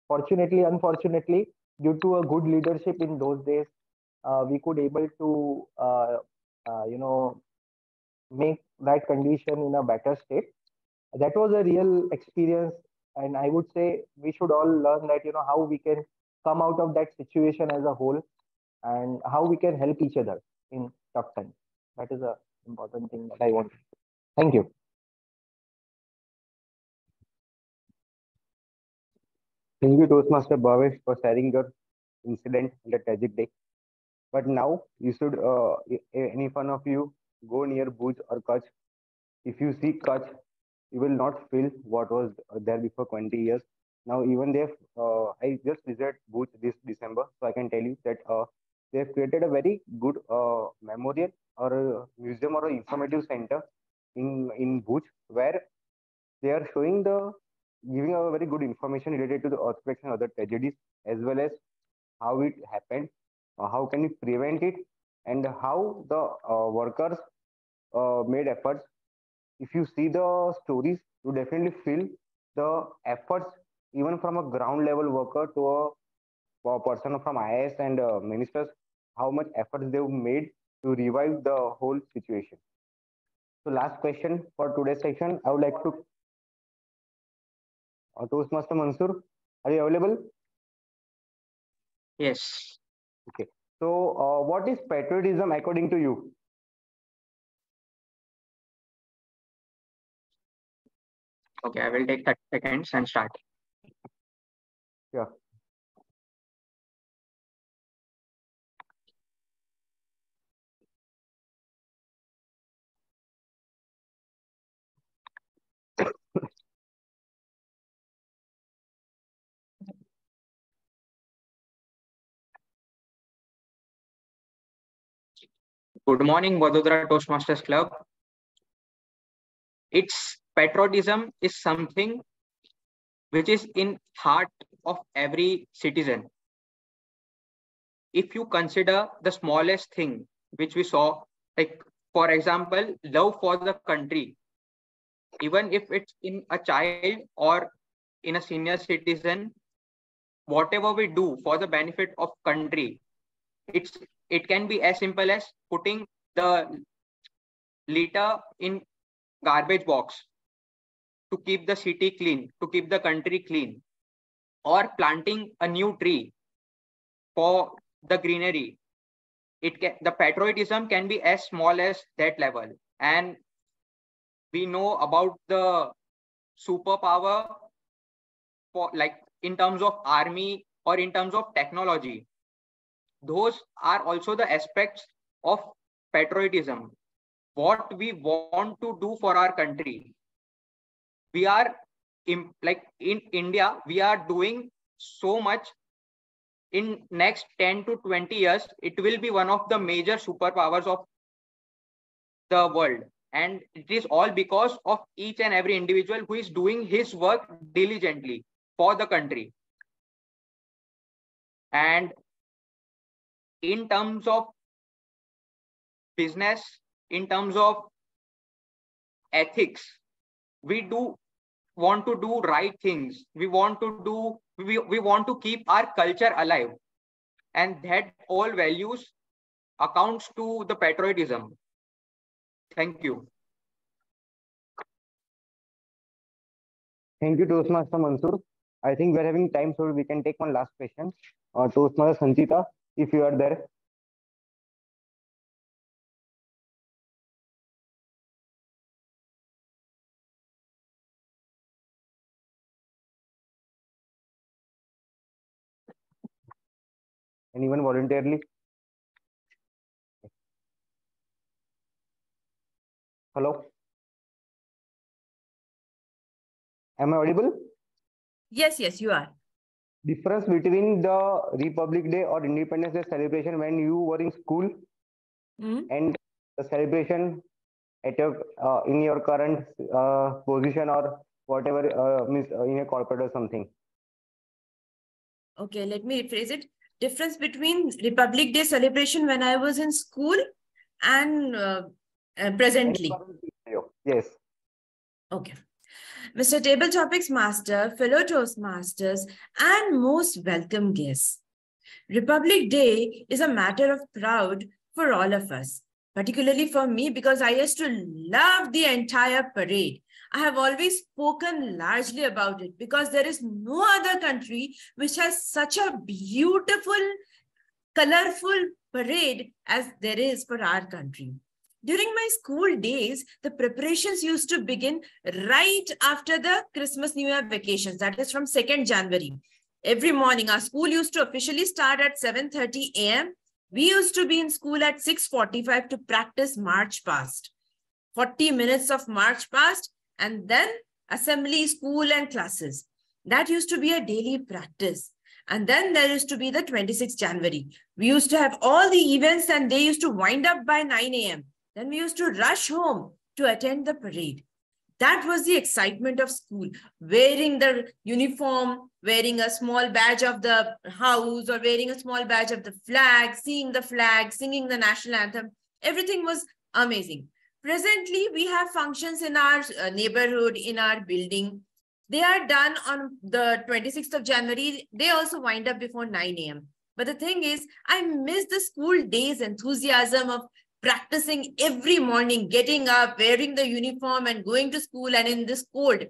[SPEAKER 8] Fortunately, unfortunately, due to a good leadership in those days, we could able to make that condition in a better state. That was a real experience, and I would say we should all learn that how we can come out of that situation as a whole, and how we can help each other in tough times. That is a important thing that I want. Thank you.
[SPEAKER 9] Thank you, Toastmaster Bhavesh, for sharing your incident and a tragic day. But now you should, any one of you, go near Bhuj or Kutch. If you see Kutch, you will not feel what was there before 20 years. Now, even I just visited Bhuj this December, so I can tell you that they have created a very good memorial or a museum or an informative center in Bhuj, where they are giving a very good information related to the earthquakes and other tragedies, as well as how it happened, how can we prevent it, and how the workers made efforts. If you see the stories, you definitely feel the efforts, even from a ground level worker to a person from IAS and ministers, how much efforts they've made to revive the whole situation. So last question for today's session, I would like to Toastmaster Mansoor, are you available?
[SPEAKER 13] Yes.
[SPEAKER 9] Okay. So what is patriotism according to you?
[SPEAKER 13] Okay, I will take 30 seconds and start.
[SPEAKER 9] Yeah.
[SPEAKER 13] Good morning, Vadodara Toastmasters Club. Its patriotism is something which is in heart of every citizen. If you consider the smallest thing which we saw, like for example, love for the country, even if it's in a child or in a senior citizen, whatever we do for the benefit of country, it can be as simple as putting the litter in garbage box to keep the city clean, to keep the country clean, or planting a new tree for the greenery. The patriotism can be as small as that level. And we know about the superpower for, like, in terms of army or in terms of technology. Those are also the aspects of patriotism. What we want to do for our country. We are in India, we are doing so much. In next 10 to 20 years, it will be one of the major superpowers of the world. And it is all because of each and every individual who is doing his work diligently for the country. And in terms of business, in terms of ethics, we do want to do right things. We want to keep our culture alive. And that all values accounts to the patriotism. Thank you.
[SPEAKER 8] Thank you, Toastmaster Mansoor. I think we're having time, so we can take one last question. Toastmaster Sanchita, if you are there. Anyone voluntarily? Hello? Am I audible?
[SPEAKER 10] Yes, yes, you are.
[SPEAKER 8] Difference between the Republic Day or Independence Day celebration when you were in school and the celebration at your in your current position or whatever means in a corporate or something.
[SPEAKER 10] Okay, let me rephrase it. Difference between Republic Day celebration when I was in school and presently.
[SPEAKER 8] Yes.
[SPEAKER 10] Okay. Mr. Table Topics Master, fellow Toastmasters, and most welcome guests. Republic Day is a matter of pride for all of us, particularly for me because I used to love the entire parade. I have always spoken largely about it because there is no other country which has such a beautiful, colorful parade as there is for our country. During my school days, the preparations used to begin right after the Christmas New Year vacations, that is from 2nd January. Every morning, our school used to officially start at 7:30 a.m. We used to be in school at 6:45 to practice March Past. 40 minutes of March Past and then assembly, school and classes. That used to be a daily practice. And then there used to be the 26th January. We used to have all the events and they used to wind up by 9 a.m. Then we used to rush home to attend the parade. That was the excitement of school, wearing the uniform, wearing a small badge of the house or wearing a small badge of the flag, seeing the flag, singing the national anthem. Everything was amazing. Presently, we have functions in our neighborhood, in our building. They are done on the 26th of January. They also wind up before 9 a.m. But the thing is, I miss the school days enthusiasm of practicing every morning, getting up, wearing the uniform and going to school. And in this cold,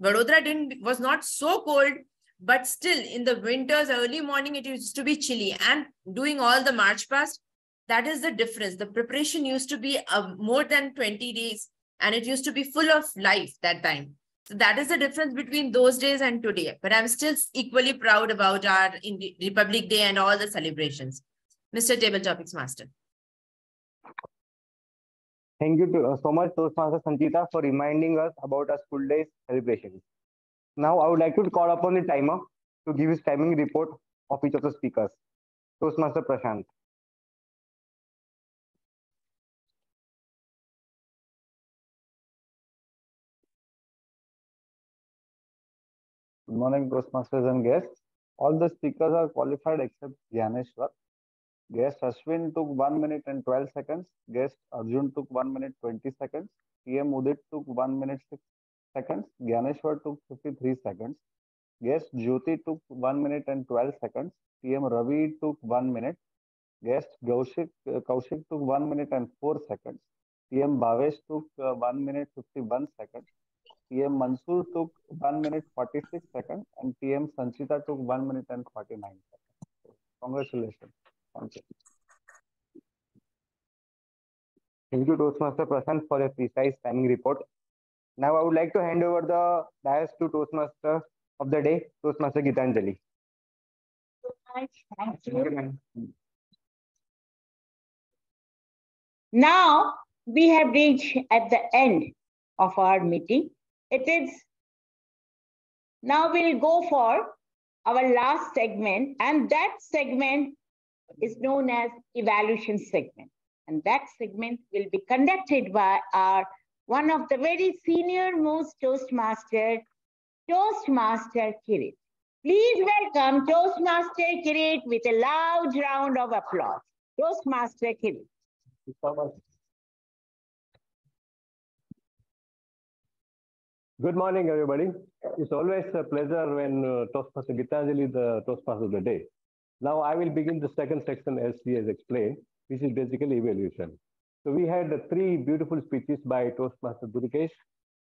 [SPEAKER 10] Vadodara was not so cold, but still in the winters, early morning, it used to be chilly and doing all the March Past. That is the difference. The preparation used to be more than 20 days and it used to be full of life that time. So that is the difference between those days and today. But I'm still equally proud about our Republic Day and all the celebrations. Mr. Table Topics Master.
[SPEAKER 8] Thank you so much, Toastmaster Sanchita, for reminding us about our school days celebrations. Now, I would like to call upon the timer to give his timing report of each of the speakers. Toastmaster Prashant.
[SPEAKER 7] Good morning, Toastmasters and guests. All the speakers are qualified except Gyaneshwar. Guest Ashwin took 1 minute and 12 seconds. Guest Arjun took 1 minute 20 seconds. TM Udit took 1 minute 6 seconds. Gyaneshwar took 53 seconds. Guest Jyoti took 1 minute and 12 seconds. TM Ravi took 1 minute. Guest Kaushik took 1 minute and 4 seconds. TM Bhavesh took 1 minute 51 seconds. TM Mansoor took 1 minute 46 seconds. And TM Sanchita took 1 minute and 49 seconds. Congratulations. Thank you.
[SPEAKER 8] Thank you, Toastmaster Prashant, for a precise timing report. Now, I would like to hand over the dais to Toastmaster of the day, Toastmaster Gitanjali.
[SPEAKER 6] Thank you. Now, we have reached at the end of our meeting. Now we'll go for our last segment, and that segment is known as evaluation segment. And that segment will be conducted by one of the very senior most Toastmaster Kirit. Please welcome Toastmaster Kirit with a loud round of applause. Toastmaster Kirit.
[SPEAKER 14] Good morning, everybody. It's always a pleasure when Toastmaster Gitanjali is the Toastmaster of the day. Now I will begin the second section as he has explained, which is basically evaluation. So we had three beautiful speeches by Toastmaster Durkesh,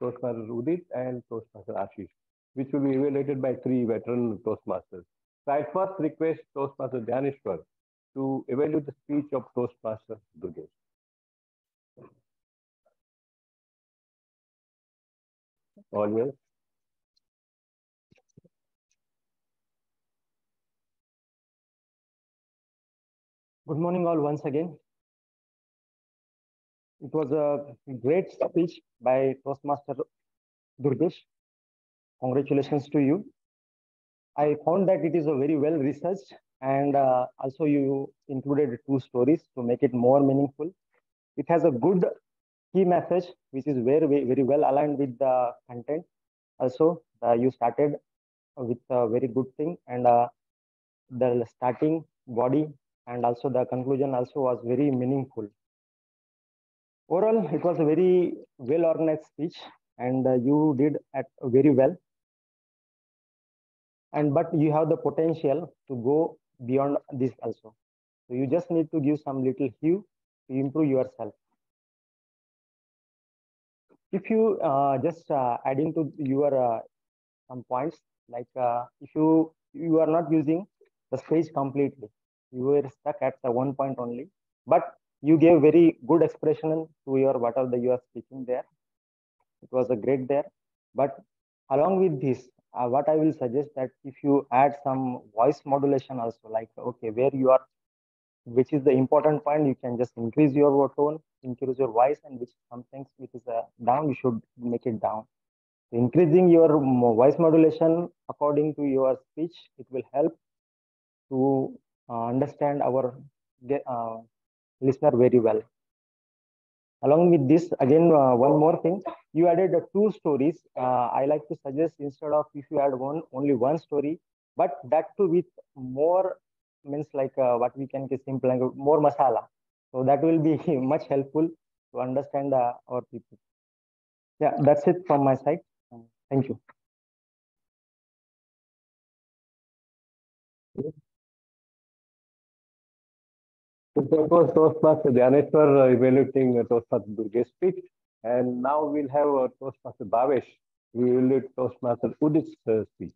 [SPEAKER 14] Toastmaster Udit, and Toastmaster Ashish, which will be evaluated by three veteran Toastmasters. So I first request Toastmaster Dhyaneshwar to evaluate the speech of Toastmaster Durkesh. All yours.
[SPEAKER 12] Good morning, all, once again. It was a great speech by Toastmaster Durgesh. Congratulations to you. I found that it is a very well researched, and also you included two stories to make it more meaningful. It has a good key message, which is very well aligned with the content. Also, you started with a very good thing, and the starting body and also the conclusion also was very meaningful. Overall, it was a very well organized speech, and you did it very well. But you have the potential to go beyond this also. So you just need to give some little hue to improve yourself. If you just add into your some points, like if you are not using the speech completely, you were stuck at the one point only, but you gave very good expression to your whatever you are speaking there. It was a great there. But along with this, what I will suggest that if you add some voice modulation also, like okay, where you are, which is the important point, you can just increase your tone, increase your voice, and which some things which is down, you should make it down. Increasing your voice modulation according to your speech, it will help to understand our listener very well. Along with this, again, one more thing, you added two stories. I like to suggest instead of if you add only one story, but that too with more means like what we can say simple language, more masala. So that will be much helpful to understand our people. Yeah, that's it from my side. Thank you.
[SPEAKER 14] So was Toastmaster Dhyaneshwar evaluating Toastmaster Durgesh's speech. And now we'll have Toastmaster Bhavesh. We will evaluate Toastmaster Udit's speech.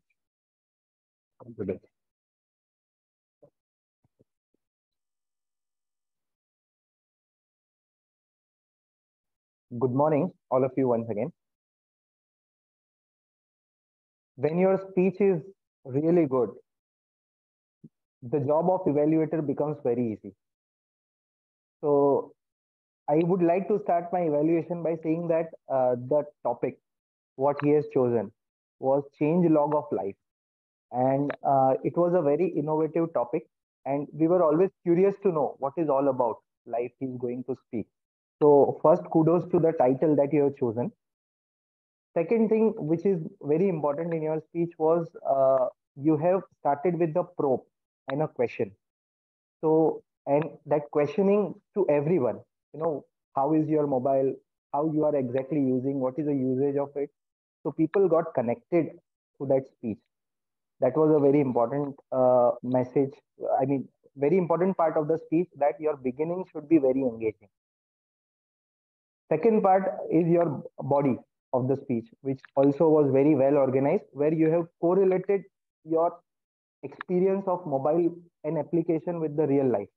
[SPEAKER 8] Good morning, all of you once again. When your speech is really good, the job of evaluator becomes very easy. So I would like to start my evaluation by saying that the topic, what he has chosen, was change log of life. And it was a very innovative topic. And we were always curious to know what is all about life he's going to speak. So first, kudos to the title that you have chosen. Second thing, which is very important in your speech, was you have started with the probe and a question. So, and that questioning to everyone, how is your mobile, how you are exactly using, what is the usage of it. So people got connected to that speech. That was a very important message. I mean, very important part of the speech, that your beginning should be very engaging. Second part is your body of the speech, which also was very well organized, where you have correlated your experience of mobile and application with the real life,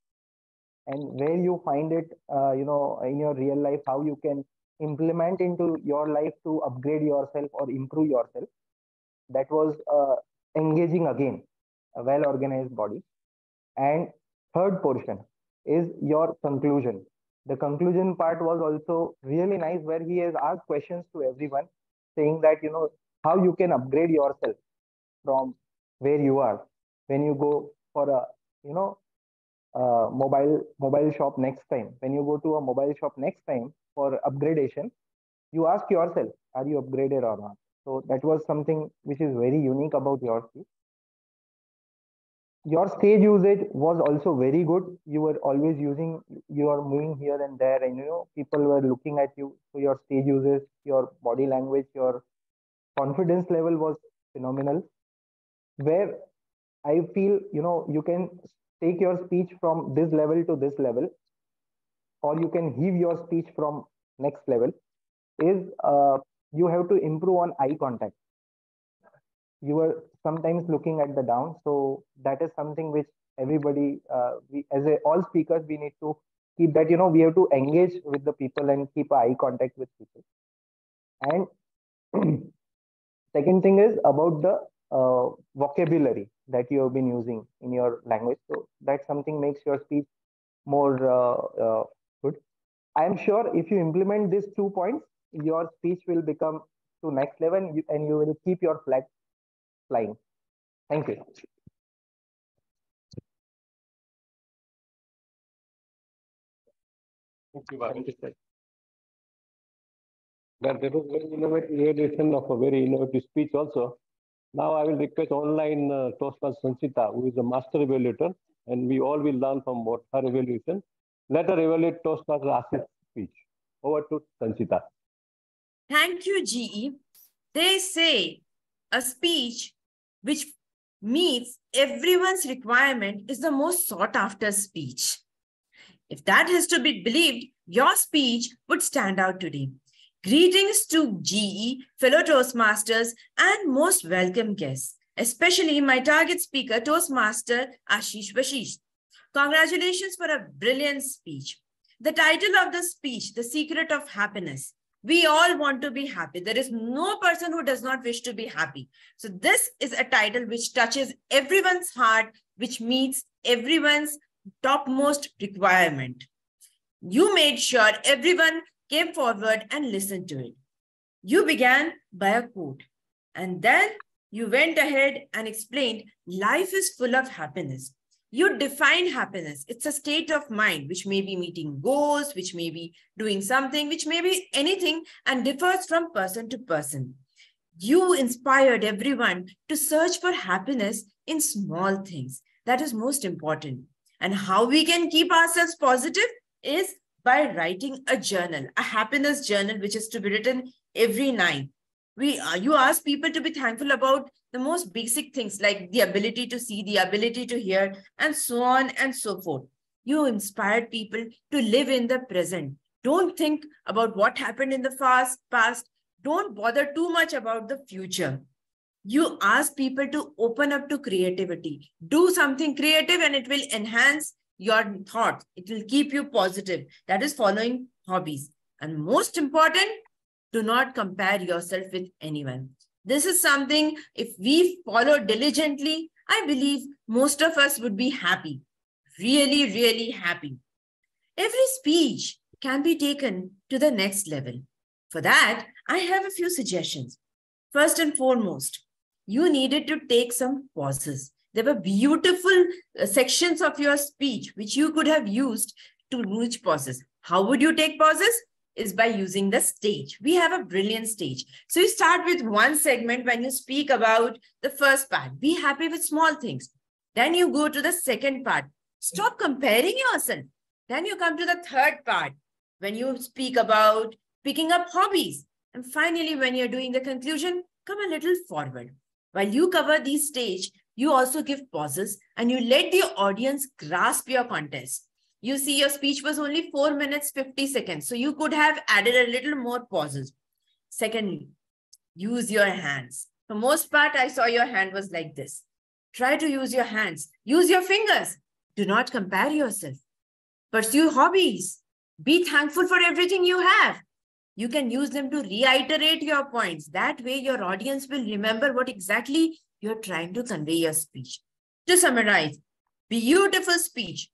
[SPEAKER 8] and where you find it, in your real life, how you can implement into your life to upgrade yourself or improve yourself. That was engaging again, a well organized body. And third portion is your conclusion. The conclusion part was also really nice, where he has asked questions to everyone, saying that, how you can upgrade yourself from where you are. When you go for a, mobile shop next time, when you go to a mobile shop next time for upgradation, you ask yourself, are you upgraded or not? So that was something which is very unique about your speech. Your stage usage was also very good. You were always using, you are moving here and there, and people were looking at you. So your stage usage, your body language, your confidence level was phenomenal, where I feel, you can take your speech from this level to this level or you can give your speech from next level is you have to improve on eye contact. You are sometimes looking at the down, so that is something which everybody, we as all speakers, we need to keep that. We have to engage with the people and keep eye contact with people. And second thing is about the vocabulary that you have been using in your language. So that something makes your speech more good. I am sure if you implement these 2 points, your speech will become to next level, and you will keep your flag flying. Thank you.
[SPEAKER 14] Thank you, sir. That was very innovation of a very innovative speech also. Now I will request online Toastmaster Sanchita, who is a master evaluator, and we all will learn from what her evaluation. Let her evaluate Toastmaster Ashish's speech. Over to Sanchita.
[SPEAKER 10] Thank you, GE. They say a speech which meets everyone's requirement is the most sought after speech. If that is to be believed, your speech would stand out today. Greetings to GE, fellow Toastmasters, and most welcome guests, especially my target speaker, Toastmaster Ashish Vashisht. Congratulations for a brilliant speech. The title of the speech, The Secret of Happiness. We all want to be happy. There is no person who does not wish to be happy. So this is a title which touches everyone's heart, which meets everyone's topmost requirement. You made sure everyone came forward and listened to it. You began by a quote, and then you went ahead and explained life is full of happiness. You defined happiness. It's a state of mind, which may be meeting goals, which may be doing something, which may be anything, and differs from person to person. You inspired everyone to search for happiness in small things. That is most important. And how we can keep ourselves positive is by writing a journal, a happiness journal, which is to be written every night. You ask people to be thankful about the most basic things like the ability to see, the ability to hear, and so on and so forth. You inspired people to live in the present. Don't think about what happened in the past. Don't bother too much about the future. You ask people to open up to creativity. Do something creative and it will enhance your thoughts. It will keep you positive. That is following hobbies. And most important, do not compare yourself with anyone. This is something, if we follow diligently, I believe most of us would be happy. Really, really happy. Every speech can be taken to the next level. For that, I have a few suggestions. First and foremost, you needed to take some pauses. There were beautiful sections of your speech which you could have used to reach pauses. How would you take pauses? Is by using the stage. We have a brilliant stage. So you start with one segment when you speak about the first part. Be happy with small things. Then you go to the second part. Stop comparing yourself. Then you come to the third part when you speak about picking up hobbies. And finally, when you're doing the conclusion, come a little forward. While you cover these stage, you also give pauses and you let the audience grasp your context. You see, your speech was only 4 minutes, 50 seconds. So you could have added a little more pauses. Secondly, use your hands. For most part, I saw your hand was like this. Try to use your hands. Use your fingers. Do not compare yourself. Pursue hobbies. Be thankful for everything you have. You can use them to reiterate your points. That way, your audience will remember what exactly you're trying to convey your speech. To summarize, beautiful speech,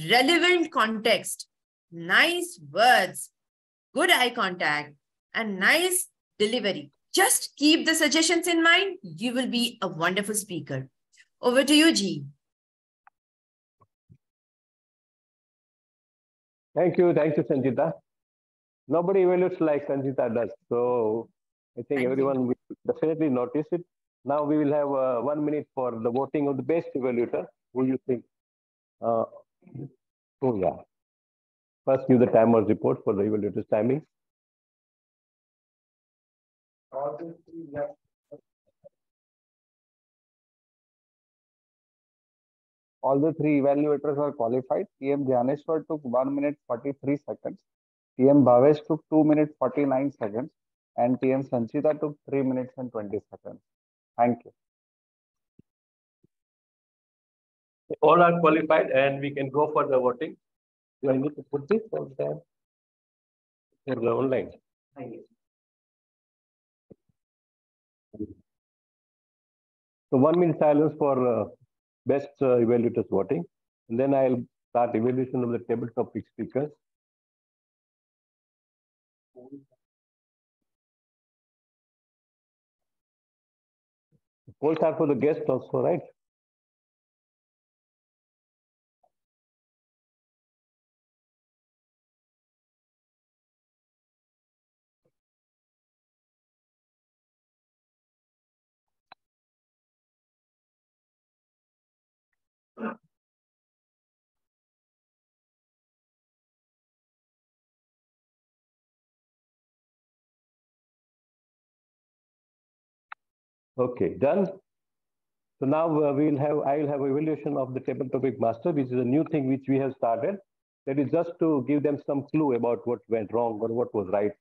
[SPEAKER 10] relevant context, nice words, good eye contact, and nice delivery. Just keep the suggestions in mind. You will be a wonderful speaker. Over to you, G.
[SPEAKER 14] Thank you, Sanjita. Nobody evaluates like Sanjita does. So I think everyone will definitely notice it. Now we will have 1 minute for the voting of the best evaluator. Who you think? Oh yeah. First, give the timer's report for the evaluator's timing.
[SPEAKER 7] All the three evaluators are qualified. TM Dhyaneshwar took 1 minute 43 seconds. TM Bhavesh took 2 minutes 49 seconds. And TM Sanchita took 3 minutes and 20 seconds. Thank you.
[SPEAKER 14] All are qualified and we can go for the voting. Do I need to put this on the online? So 1 minute silence for best evaluators voting. And then I'll start evaluation of the table topic speakers. Polls are for the guests also, right? Okay, done. So now I'll have evaluation of the table topic master, which is a new thing which we have started. That is just to give them some clue about what went wrong or what was right.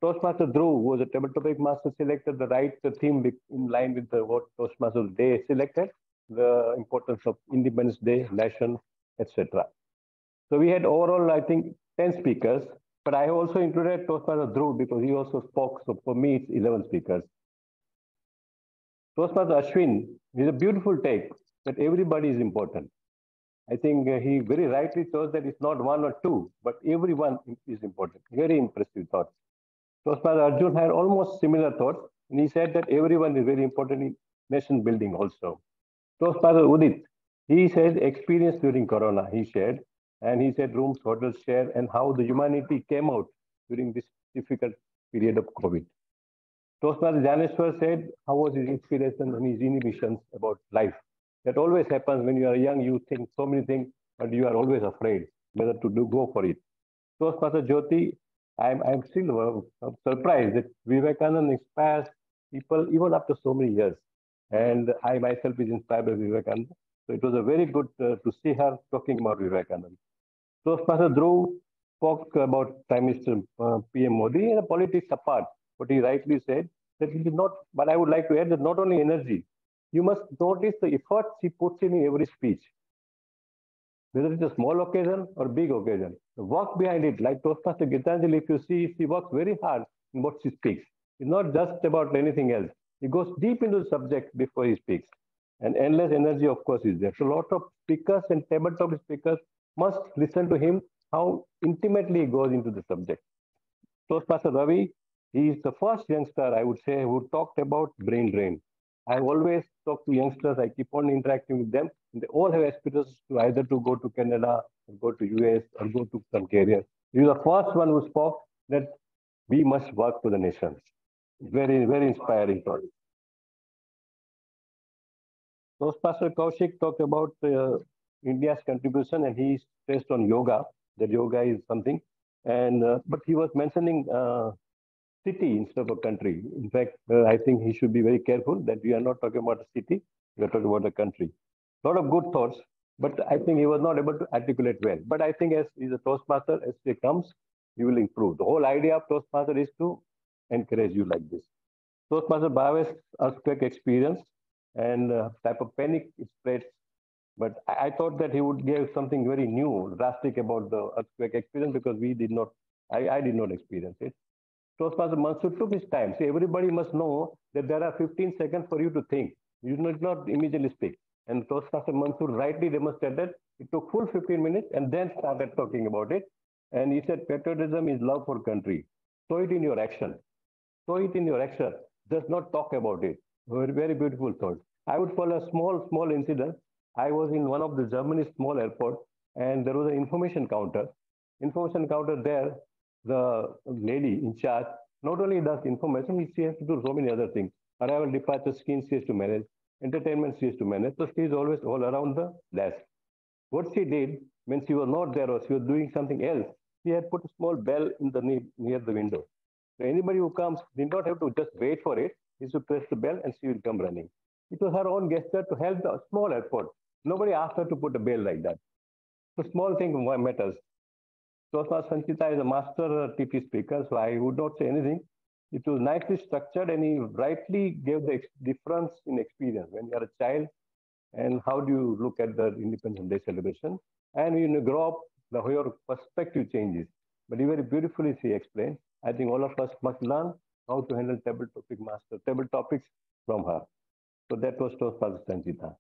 [SPEAKER 14] Toastmaster Dhruv was a table topic master, selected the right theme in line with what Toastmaster Day selected, the importance of Independence Day, nation, etc. So we had overall, I think, 10 speakers, but I have also included Toastmaster Dhruv because he also spoke. So for me, it's 11 speakers. Toastmaster Ashwin is a beautiful take that everybody is important. I think he very rightly chose that it's not one or two, but everyone is important. Very impressive thought. Toastmaster Arjun had almost similar thoughts, and he said that everyone is very important in nation building also. Toastmaster Udit, he said experience during Corona, he shared, and he said rooms, hotels shared, and how the humanity came out during this difficult period of COVID. Toastmaster Janeshwar said how was his inspiration and his inhibitions about life. That always happens when you are young, you think so many things, but you are always afraid whether to go for it. Toastmaster Jyoti, I'm still surprised that Vivekananda inspires people even after so many years. And I myself is inspired by Vivekananda. So it was a very good to see her talking about Vivekananda. Toastmaster Dhruv spoke about Prime Minister PM Modi and the politics apart. What he rightly said, that it is not, but I would like to add that not only energy, you must notice the efforts he puts in every speech. Whether it's a small occasion or big occasion, the work behind it, like Toastmaster Gitanjali, if you see, she works very hard in what she speaks. It's not just about anything else. He goes deep into the subject before he speaks. And endless energy, of course, is there. So a lot of speakers and tabletop speakers must listen to him, how intimately he goes into the subject. Toastmaster Ravi, he is the first youngster, I would say, who talked about brain drain. I always talk to youngsters, I keep on interacting with them. And they all have aspirations to either to go to Canada, or go to US, or go to some career. He was the first one who spoke that we must work for the nation. Very, very inspiring thought. Toastmaster Kaushik talked about India's contribution, and he stressed on yoga, that yoga is something. And but he was mentioning city instead of a country. In fact, I think he should be very careful that we are not talking about a city, we are talking about a country. A lot of good thoughts, but I think he was not able to articulate well. But I think as he's a Toastmaster, as he comes, he will improve. The whole idea of Toastmaster is to encourage you like this. Toastmaster Bhavesh earthquake experience and type of panic it spreads. But I thought that he would give something very new, drastic about the earthquake experience because we did not, I did not experience it. Toastmaster Mansur took his time. See, everybody must know that there are 15 seconds for you to think. You should not immediately speak. And Toastmaster Mansur rightly demonstrated it took full 15 minutes and then started talking about it. And he said, patriotism is love for country. Show it in your action. Show it in your action. Just not talk about it. Very, very beautiful thought. I would call a small incident. I was in one of the Germany small airport and there was an information counter. Information counter there, the lady in charge not only does information, she has to do so many other things. Arrival, departure, scheme she has to manage, entertainment she has to manage. So she is always all around the desk. What she did when she was not there or she was doing something else, she had put a small bell in the near the window. So anybody who comes did not have to just wait for it. He should press the bell and she will come running. It was her own gesture to help the small airport. Nobody asked her to put a bell like that. So small thing matters. Toastmaster Sanchita is a master TP speaker, so I would not say anything. It was nicely structured, and he rightly gave the difference in experience when you are a child and how do you look at the Independence Day celebration. And when you grow up, your perspective changes. But very beautifully she explained. I think all of us must learn how to handle table topics from her. So that was Toastmaster Sanchita.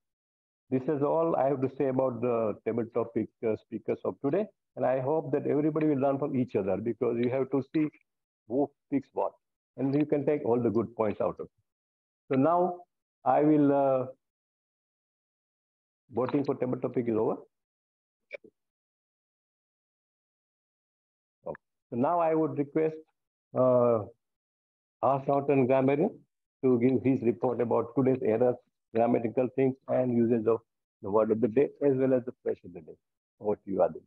[SPEAKER 14] This is all I have to say about the table topic speakers of today. And I hope that everybody will learn from each other because you have to see who speaks what. And you can take all the good points out of it. So now I will, voting for table topic is over. Okay. So now I would request R. Norton Grammarian to give his report about today's errors, grammatical things, and usage of the word of the day, as well as the phrase of the day. Over to you, Adi.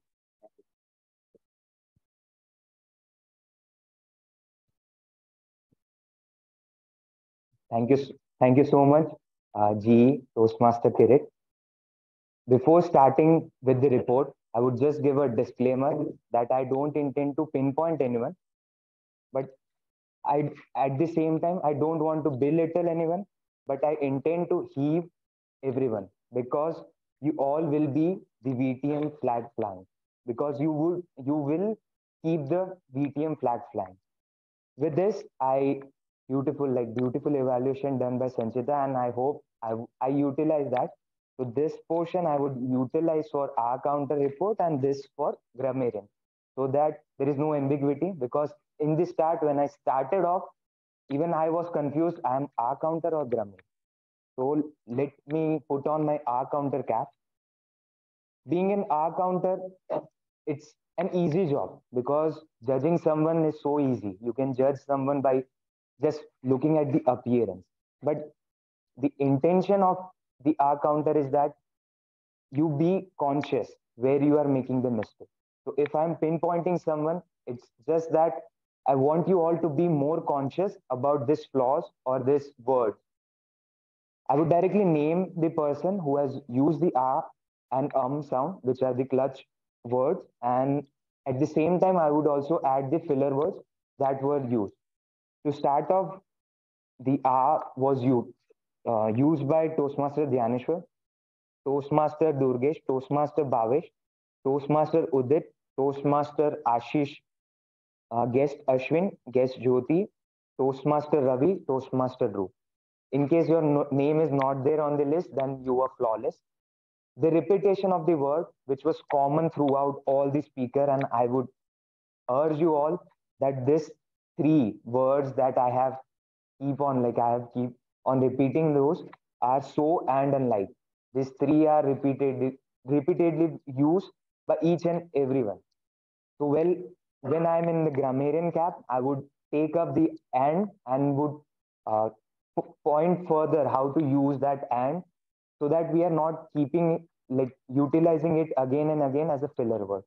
[SPEAKER 15] Thank you so much, GE Toastmaster Kirit. Before starting with the report, I would just give a disclaimer that I don't intend to pinpoint anyone, but at the same time, I don't want to belittle anyone, but I intend to heave everyone because you all will be the VTM flag flying because you will keep the VTM flag flying. With this, beautiful evaluation done by Sanchita, and I hope I utilize that. So this portion I would utilize for R counter report and this for grammarian, so that there is no ambiguity. Because in the start, when I started off, even I was confused. I am R counter or grammarian. So let me put on my R counter cap. Being an R counter, it's an easy job because judging someone is so easy. You can judge someone by just looking at the appearance. But the intention of the R counter is that you be conscious where you are making the mistake. So if I'm pinpointing someone, it's just that I want you all to be more conscious about this flaws or this word. I would directly name the person who has used the R and sound, which are the clutch words. And at the same time, I would also add the filler words that were used. To start off, the R was used by Toastmaster Dhyaneshwar, Toastmaster Durgesh, Toastmaster Bhavesh, Toastmaster Udit, Toastmaster Ashish, guest Ashwin, guest Jyoti, Toastmaster Ravi, Toastmaster Dhruv. In case your name is not there on the list, then you are flawless. The repetition of the word, which was common throughout all the speaker, and I would urge you all that this 3 words that I have keep on repeating those are so and unlike. These 3 are repeatedly used by each and everyone. So when I'm in the grammarian cap, I would take up the and would point further how to use that and, so that we are not utilizing it again and again as a filler word.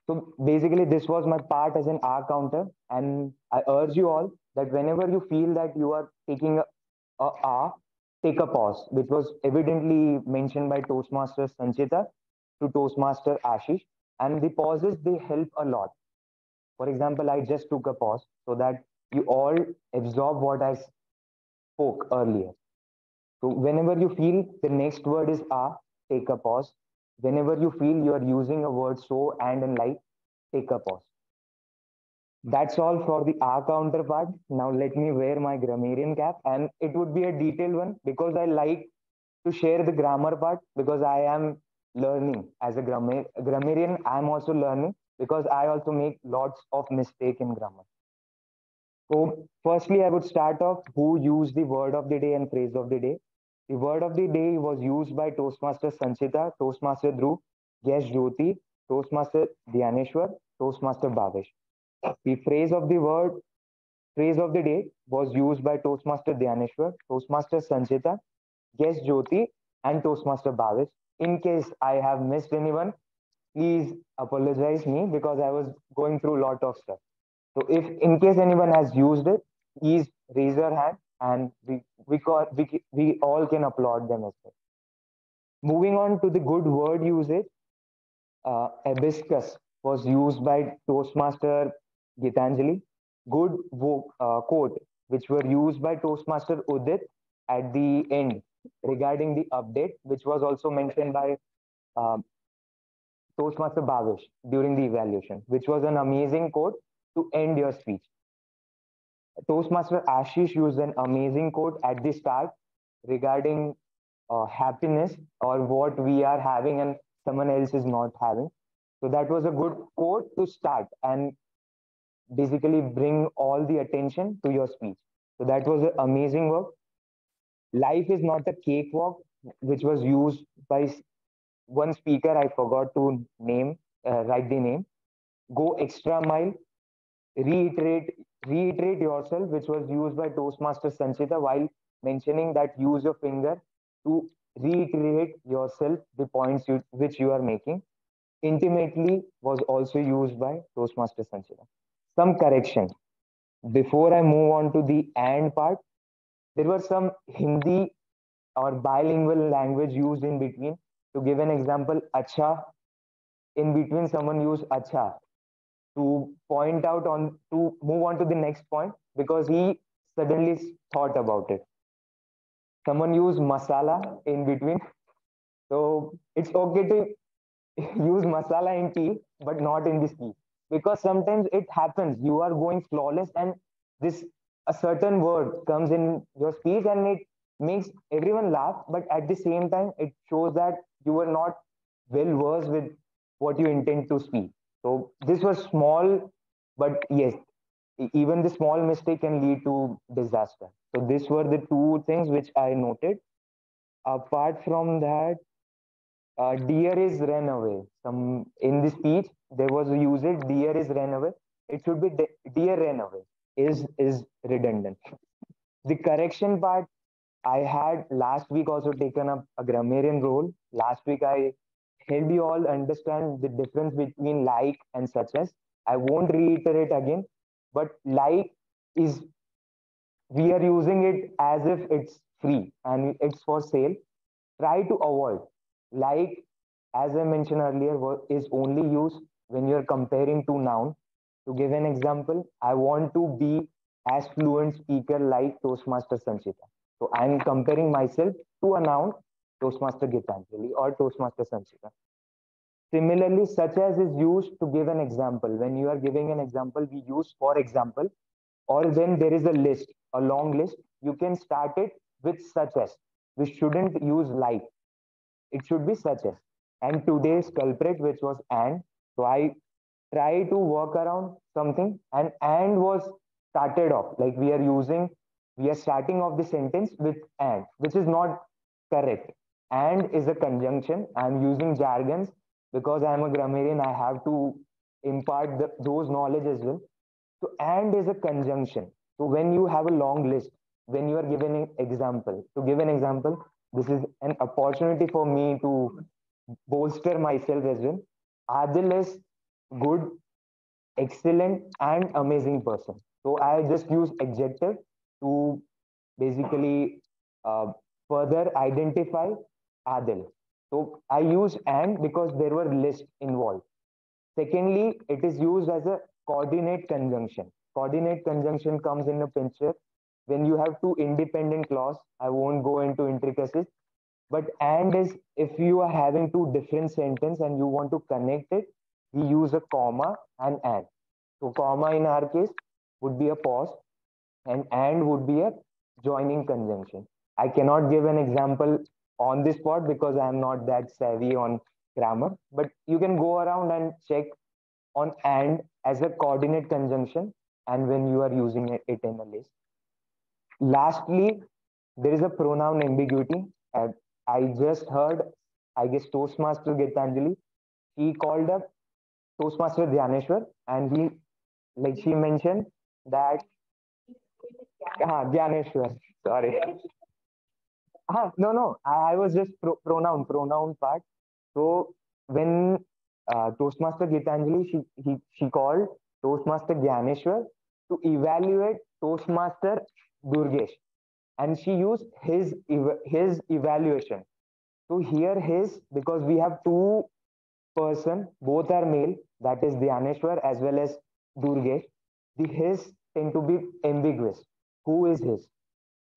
[SPEAKER 15] So basically, this was my part as an R counter, and I urge you all that whenever you feel that you are taking a R, take a pause, which was evidently mentioned by Toastmaster Sanchita to Toastmaster Ashish. And the pauses, they help a lot. For example, I just took a pause so that you all absorb what I spoke earlier. So whenever you feel the next word is R, take a pause. Whenever you feel you are using a word so and like, take a pause. That's all for the R counter part. Now let me wear my grammarian cap, and it would be a detailed one because I like to share the grammar part because I am learning as a grammarian. I'm also learning because I also make lots of mistake in grammar. So firstly, I would start off who used the word of the day and phrase of the day. The word of the day was used by Toastmaster Sanchita, Toastmaster Dhruv, Guest Jyoti, Toastmaster Dhyaneshwar, Toastmaster Bhavesh. The phrase of the day was used by Toastmaster Dhyaneshwar, Toastmaster Sanchita, Guest Jyoti, and Toastmaster Bhavesh. In case I have missed anyone, please apologize me because I was going through a lot of stuff. So if in case anyone has used it, please raise your hand and we all can applaud them as well. Moving on to the good word usage, hibiscus was used by Toastmaster Gitanjali. Good quote, which were used by Toastmaster Udit at the end regarding the update, which was also mentioned by uh, Toastmaster Bhavesh during the evaluation, which was an amazing quote to end your speech. Toastmaster Ashish used an amazing quote at the start regarding happiness or what we are having and someone else is not having. So that was a good quote to start and basically bring all the attention to your speech. So that was an amazing work. Life is not a cakewalk, which was used by one speaker. I forgot to write the name. Go extra mile, reiterate yourself, which was used by Toastmaster Sanchita while mentioning that use your finger to reiterate yourself the points which you are making. Intimately was also used by Toastmaster Sanchita. Some correction. Before I move on to the and part, there were some Hindi or bilingual language used in between. To give an example, acha, in between someone used acha to point out on to move on to the next point because he suddenly thought about it. Someone used masala in between. So it's okay to use masala in tea, but not in this tea. Because sometimes it happens, you are going flawless and this a certain word comes in your speech and it makes everyone laugh, but at the same time, it shows that you were not well versed with what you intend to speak. So this was small, but yes, even the small mistake can lead to disaster. So these were the two things which I noted. Apart from that, deer is ran away. Some in the speech there was a usage deer is ran away. It should be deer ran away. Is redundant. The correction part I had last week also taken up a grammarian role. Last week I helped you all understand the difference between like and such as. I won't reiterate again, but like is we are using it as if it's free and it's for sale. Try to avoid like as I mentioned earlier is only used when you're comparing two nouns. To give an example, I want to be as fluent speaker like Toastmaster Sanchita. So I'm comparing myself to a noun, Toastmaster Gitanjali or Toastmaster Sanchita. Similarly, such as is used to give an example. When you are giving an example, we use for example, or when there is a list, a long list, you can start it with such as. We shouldn't use like. It should be such as. And today's culprit, which was and. So I try to work around something and was started off like we are starting off the sentence with and, which is not correct. And is a conjunction. I'm using jargons because I'm a grammarian. I have to impart those knowledge as well. So and is a conjunction. So when you have a long list, when you are given an example, to give an example, this is an opportunity for me to bolster myself as well. Adil is good, excellent, and amazing person. So I just use adjective to basically further identify Adil. So I use and because there were lists involved. Secondly, it is used as a coordinate conjunction. Coordinate conjunction comes in a picture when you have two independent clause. I won't go into intricacies, but and is if you are having two different sentences and you want to connect it, we use a comma and and. So comma in our case would be a pause and would be a joining conjunction. I cannot give an example on this spot because I am not that savvy on grammar, but you can go around and check on and as a coordinate conjunction and when you are using it in a list. Lastly, there is a pronoun ambiguity. I just heard, I guess, Toastmaster Gitanjali, he called up Toastmaster Dhyaneshwar and he, like she mentioned that, Dhyaneshwar, sorry. No, I was just pronoun part. So when Toastmaster Gitanjali, she called Toastmaster Dhyaneshwar to evaluate Toastmaster Durgesh, and she used his evaluation. So here his, because we have two person, both are male, that is Dhyaneshwar as well as Durgesh. The his tend to be ambiguous. Who is his?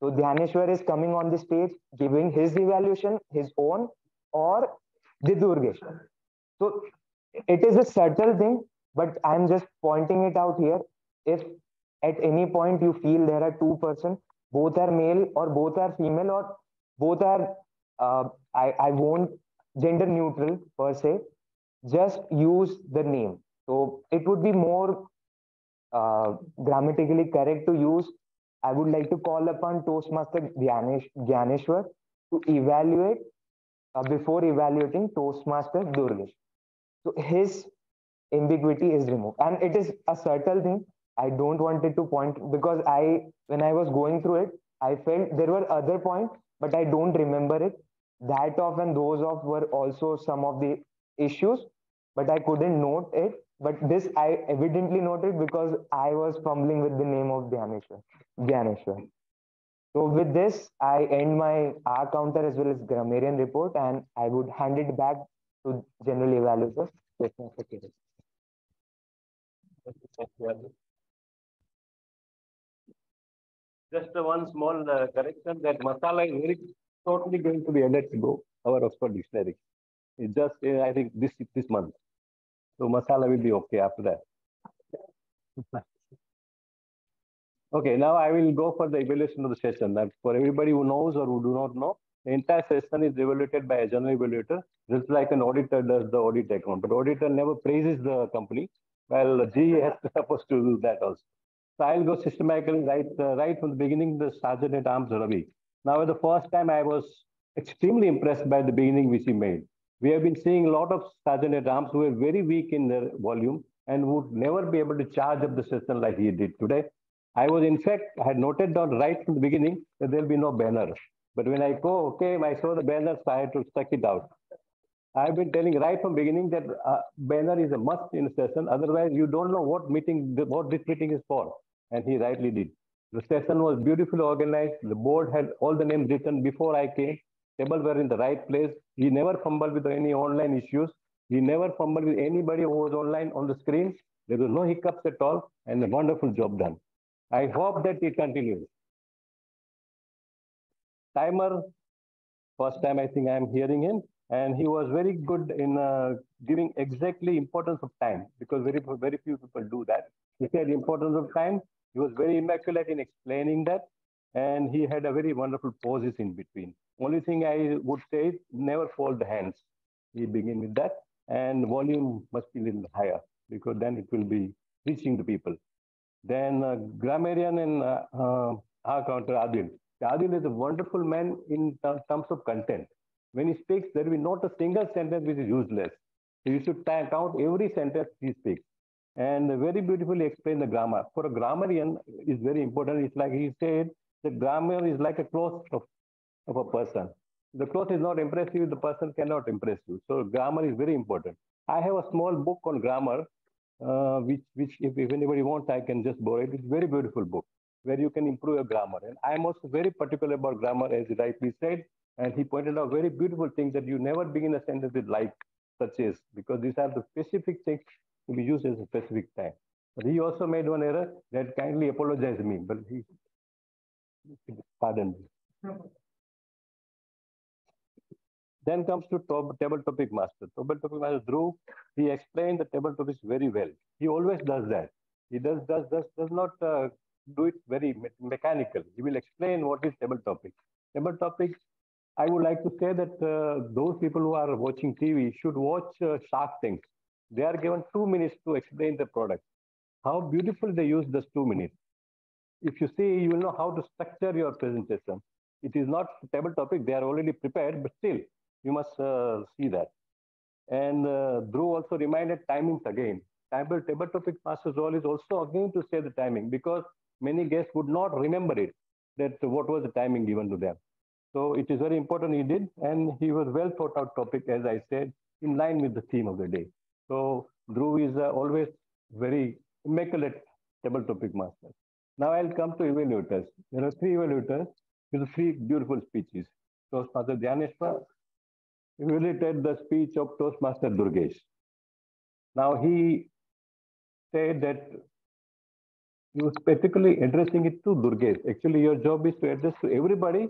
[SPEAKER 15] So Dhyaneshwar is coming on the stage, giving his evaluation, his own, or the Durgesh. So it is a subtle thing, but I'm just pointing it out here. If at any point you feel there are two persons, both are male or both are female or both are, I won't gender neutral per se, just use the name. So it would be more grammatically correct to use. I would like to call upon Toastmaster Dhyaneshwar to evaluate before evaluating Toastmaster Durgesh. So his ambiguity is removed, and it is a subtle thing. I don't want it to point because when I was going through it, I felt there were other points, but I don't remember it. That of and those of were also some of the issues, but I couldn't note it. But this I evidently noted because I was fumbling with the name of Dhyaneshwar. So with this, I end my R counter as well as grammarian report, and I would hand it back to general evaluator.
[SPEAKER 14] Just one small correction that masala is very totally going to be added to go our Oxford Dictionary. It's just I think this month. So masala will be okay after that. Okay, now I will go for the evaluation of the session. That for everybody who knows or who do not know, the entire session is evaluated by a general evaluator, just like an auditor does the audit account. But auditor never praises the company, while G has supposed to do that also. So I'll go systematically right from the beginning, the Sergeant at Arms Ravi. Now, the first time I was extremely impressed by the beginning which he made. We have been seeing a lot of Sergeant at Arms who were very weak in their volume and would never be able to charge up the session like he did today. I was, in fact, I had noted down right from the beginning that there'll be no banner. But when I go, okay, I saw the banner, so I had to check it out. I've been telling right from beginning that banner is a must in a session. Otherwise, you don't know what this meeting is for. And he rightly did. The session was beautifully organized. The board had all the names written before I came. Tables were in the right place. He never fumbled with any online issues. He never fumbled with anybody who was online on the screen. There was no hiccups at all, and a wonderful job done. I hope that it continues. Timer, first time I think I'm hearing him, and he was very good in giving exactly importance of time, because very few people do that. He said importance of time. He was very immaculate in explaining that, and he had a very wonderful pauses in between. Only thing I would say is never fold the hands. We begin with that, and volume must be a little higher, because then it will be reaching the people. Then grammarian and our counter Adil. Adil is a wonderful man in terms of content. When he speaks, there will be not a single sentence which is useless. So you should count every sentence he speaks. And very beautifully explain the grammar. For a grammarian, is very important. It's like he said, the grammar is like a cloth of a person. The cloth is not impressive, the person cannot impress you. So grammar is very important. I have a small book on grammar, which if anybody wants, I can just borrow it. It's a very beautiful book where you can improve your grammar. And I'm also very particular about grammar, as he rightly said. And he pointed out very beautiful things that you never begin a sentence with like, such as, because these are the specific things to be used at a specific time. But he also made one error that kindly apologized me, but he pardoned me. Then comes to table topic master. Table topic master Dhruv, he explained the table topics very well. He always does that. He does not do it very mechanical. He will explain what is table topic. Table topic, I would like to say that those people who are watching TV should watch Shark Tank. They are given 2 minutes to explain the product. How beautiful they use those 2 minutes. If you see, you will know how to structure your presentation. It is not table topic, they are already prepared, but still, you must see that. And Dhruv also reminded timings again. Table topic master's role is also again to say the timing, because many guests would not remember it, that what was the timing given to them. So it is very important he did, and he was well thought out topic, as I said, in line with the theme of the day. So Dhruv is always very immaculate table topic master. Now I'll come to evaluators. There are 3 evaluators with 3 beautiful speeches. Toastmaster Dhyaneshwar, evaluated the speech of Toastmaster Durgesh. Now he said that he was particularly addressing it to Durgesh. Actually, your job is to address to everybody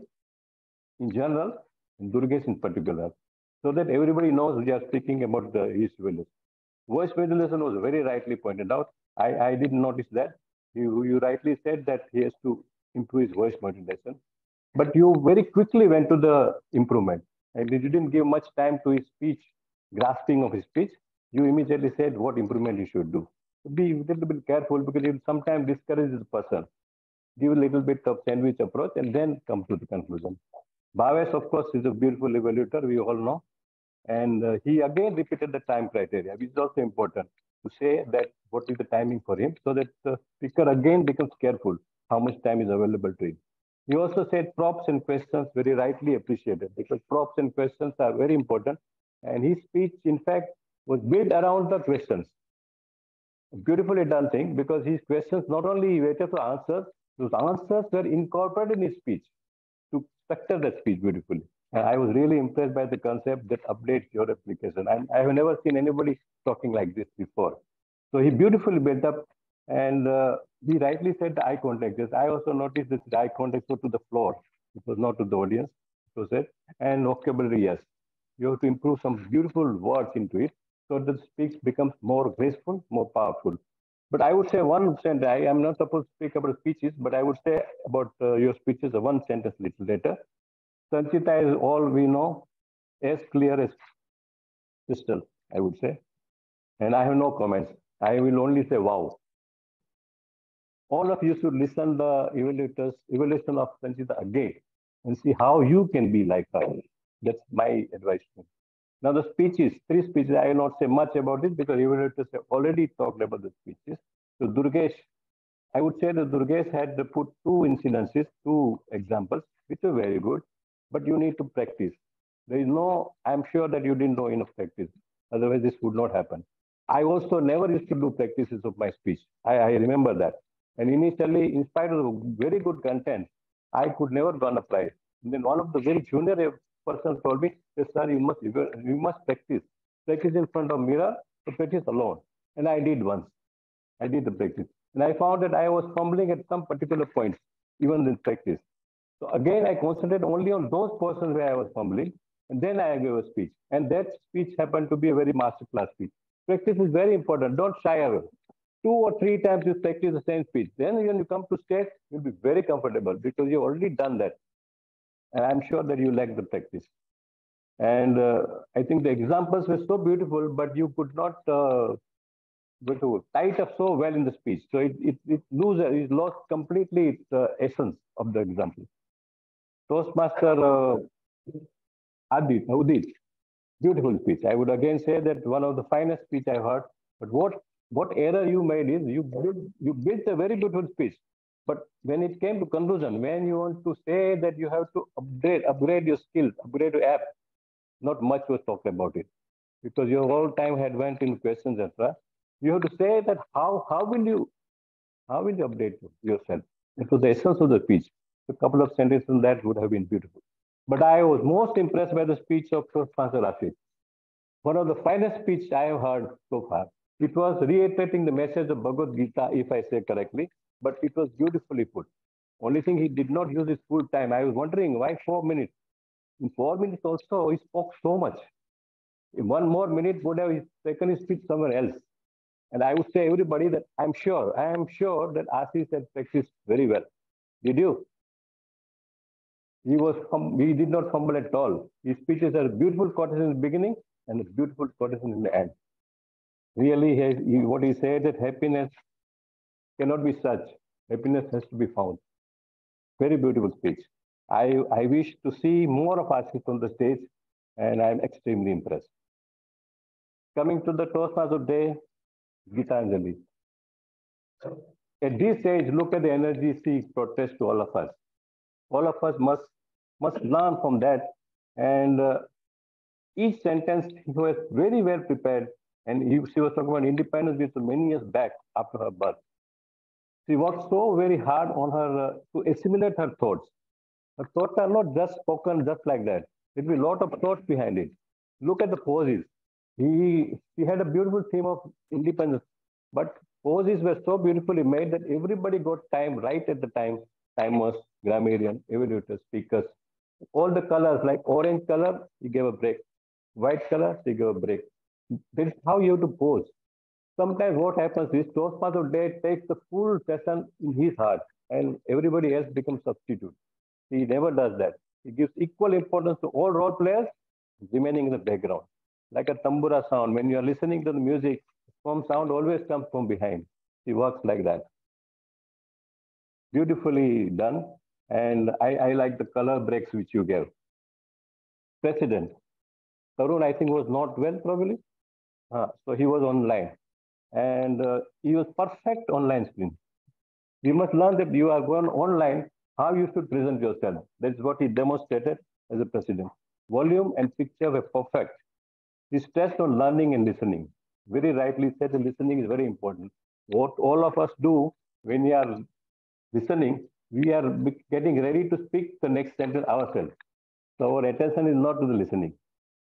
[SPEAKER 14] in general, and Durgesh in particular, so that everybody knows we are speaking about his values. Voice modulation was very rightly pointed out. I didn't notice that. You rightly said that he has to improve his voice modulation. But you very quickly went to the improvement. And you didn't give much time to his speech, grasping of his speech. You immediately said what improvement you should do. Be a little bit careful because it sometimes discourages the person. Give a little bit of sandwich approach and then come to the conclusion. Bhavesh, of course, is a beautiful evaluator, we all know. And he again repeated the time criteria, which is also important to say that what is the timing for him so that the speaker again becomes careful how much time is available to him. He also said props and questions, very rightly appreciated, because props and questions are very important. And his speech, in fact, was built around the questions. A beautifully done thing, because his questions not only waited for answers, those answers were incorporated in his speech to structure the speech beautifully. And I was really impressed by the concept that updates your application. And I have never seen anybody talking like this before. So he beautifully built up, and he rightly said the eye contact. Yes, I also noticed that the eye contact was to the floor. It was not to the audience, it was it. And vocabulary, yes. You have to improve some beautiful words into it so that the speech becomes more graceful, more powerful. But I would say one sentence, I am not supposed to speak about speeches, but I would say about your speeches, one sentence little later. Sanchita is all we know, as clear as crystal, I would say. And I have no comments. I will only say, wow. All of you should listen the evaluation of Sanchita again and see how you can be like her. That's my advice to you. Now the speeches, 3 speeches, I will not say much about it because evaluators have already talked about the speeches. So Durgesh, I would say that Durgesh had put 2 incidences, 2 examples, which were very good, but you need to practice. There is no, I'm sure that you didn't know enough practice. Otherwise this would not happen. I also never used to do practices of my speech. I remember that. And initially, in spite of very good content, I could never run a prize. And then one of the very junior persons told me, yes, sir, you must practice. Practice in front of mirror, so practice alone. And I did once. I did the practice. And I found that I was fumbling at some particular points, even in practice. So again, I concentrated only on those portions where I was fumbling, and then I gave a speech. And that speech happened to be a very masterclass speech. Practice is very important. Don't shy away. 2 or 3 times you practice the same speech. Then when you come to stage, you'll be very comfortable because you've already done that. And I'm sure that you like the practice. And I think the examples were so beautiful, but you could not tie it up so well in the speech. So it lost completely its essence of the example. Toastmaster Udit, beautiful speech. I would again say that one of the finest speech I heard. But what error you made is you built a very beautiful speech. But when it came to conclusion, when you want to say that you have to upgrade your skills, upgrade your app, not much was talked about it. Because your whole time had went in questions, etc. You have to say that how will you update yourself? It was the essence of the speech. A couple of sentences on that would have been beautiful. But I was most impressed by the speech of Toastmaster Ashish. One of the finest speeches I have heard so far. It was reiterating the message of Bhagavad Gita, if I say correctly, but it was beautifully put. Only thing, he did not use his full time. I was wondering why 4 minutes. In 4 minutes also, he spoke so much. In 1 more minute would have taken his speech somewhere else. And I would say everybody that I am sure that Ashish had practiced very well. Did you? He did not fumble at all. His speeches are beautiful quotations in the beginning and beautiful quotations in the end. Really, what he said that happiness cannot be such. Happiness has to be found. Very beautiful speech. I wish to see more of Ashish on the stage, and I'm extremely impressed. Coming to the Toastmasters of the day, Gitanjali. At this stage, look at the energy she protest to all of us. All of us must learn from that. And each sentence he was very well prepared. And she was talking about independence with many years back after her birth. She worked so very hard on her to assimilate her thoughts. Her thoughts are not just spoken just like that. There will be a lot of thoughts behind it. Look at the poses. He had a beautiful theme of independence, but poses were so beautifully made that everybody got time right at the time. Timers, grammarian, evaluators, speakers, all the colors like orange color, he gave a break. White color, he gave a break. This is how you have to pose. Sometimes what happens is Toastmaster Day takes the full session in his heart and everybody else becomes substitute. He never does that. He gives equal importance to all role players remaining in the background. Like a tambura sound, when you are listening to the music, some sound always comes from behind. He works like that. Beautifully done. And I like the color breaks which you gave. President. Tarun, I think, was not well, probably. So he was online. And he was perfect online screen. You must learn that you are going online, how you should present yourself. That's what he demonstrated as a president. Volume and picture were perfect. He stressed on learning and listening. Very rightly said, listening is very important. What all of us do when we are listening, we are getting ready to speak the next sentence ourselves. So our attention is not to the listening.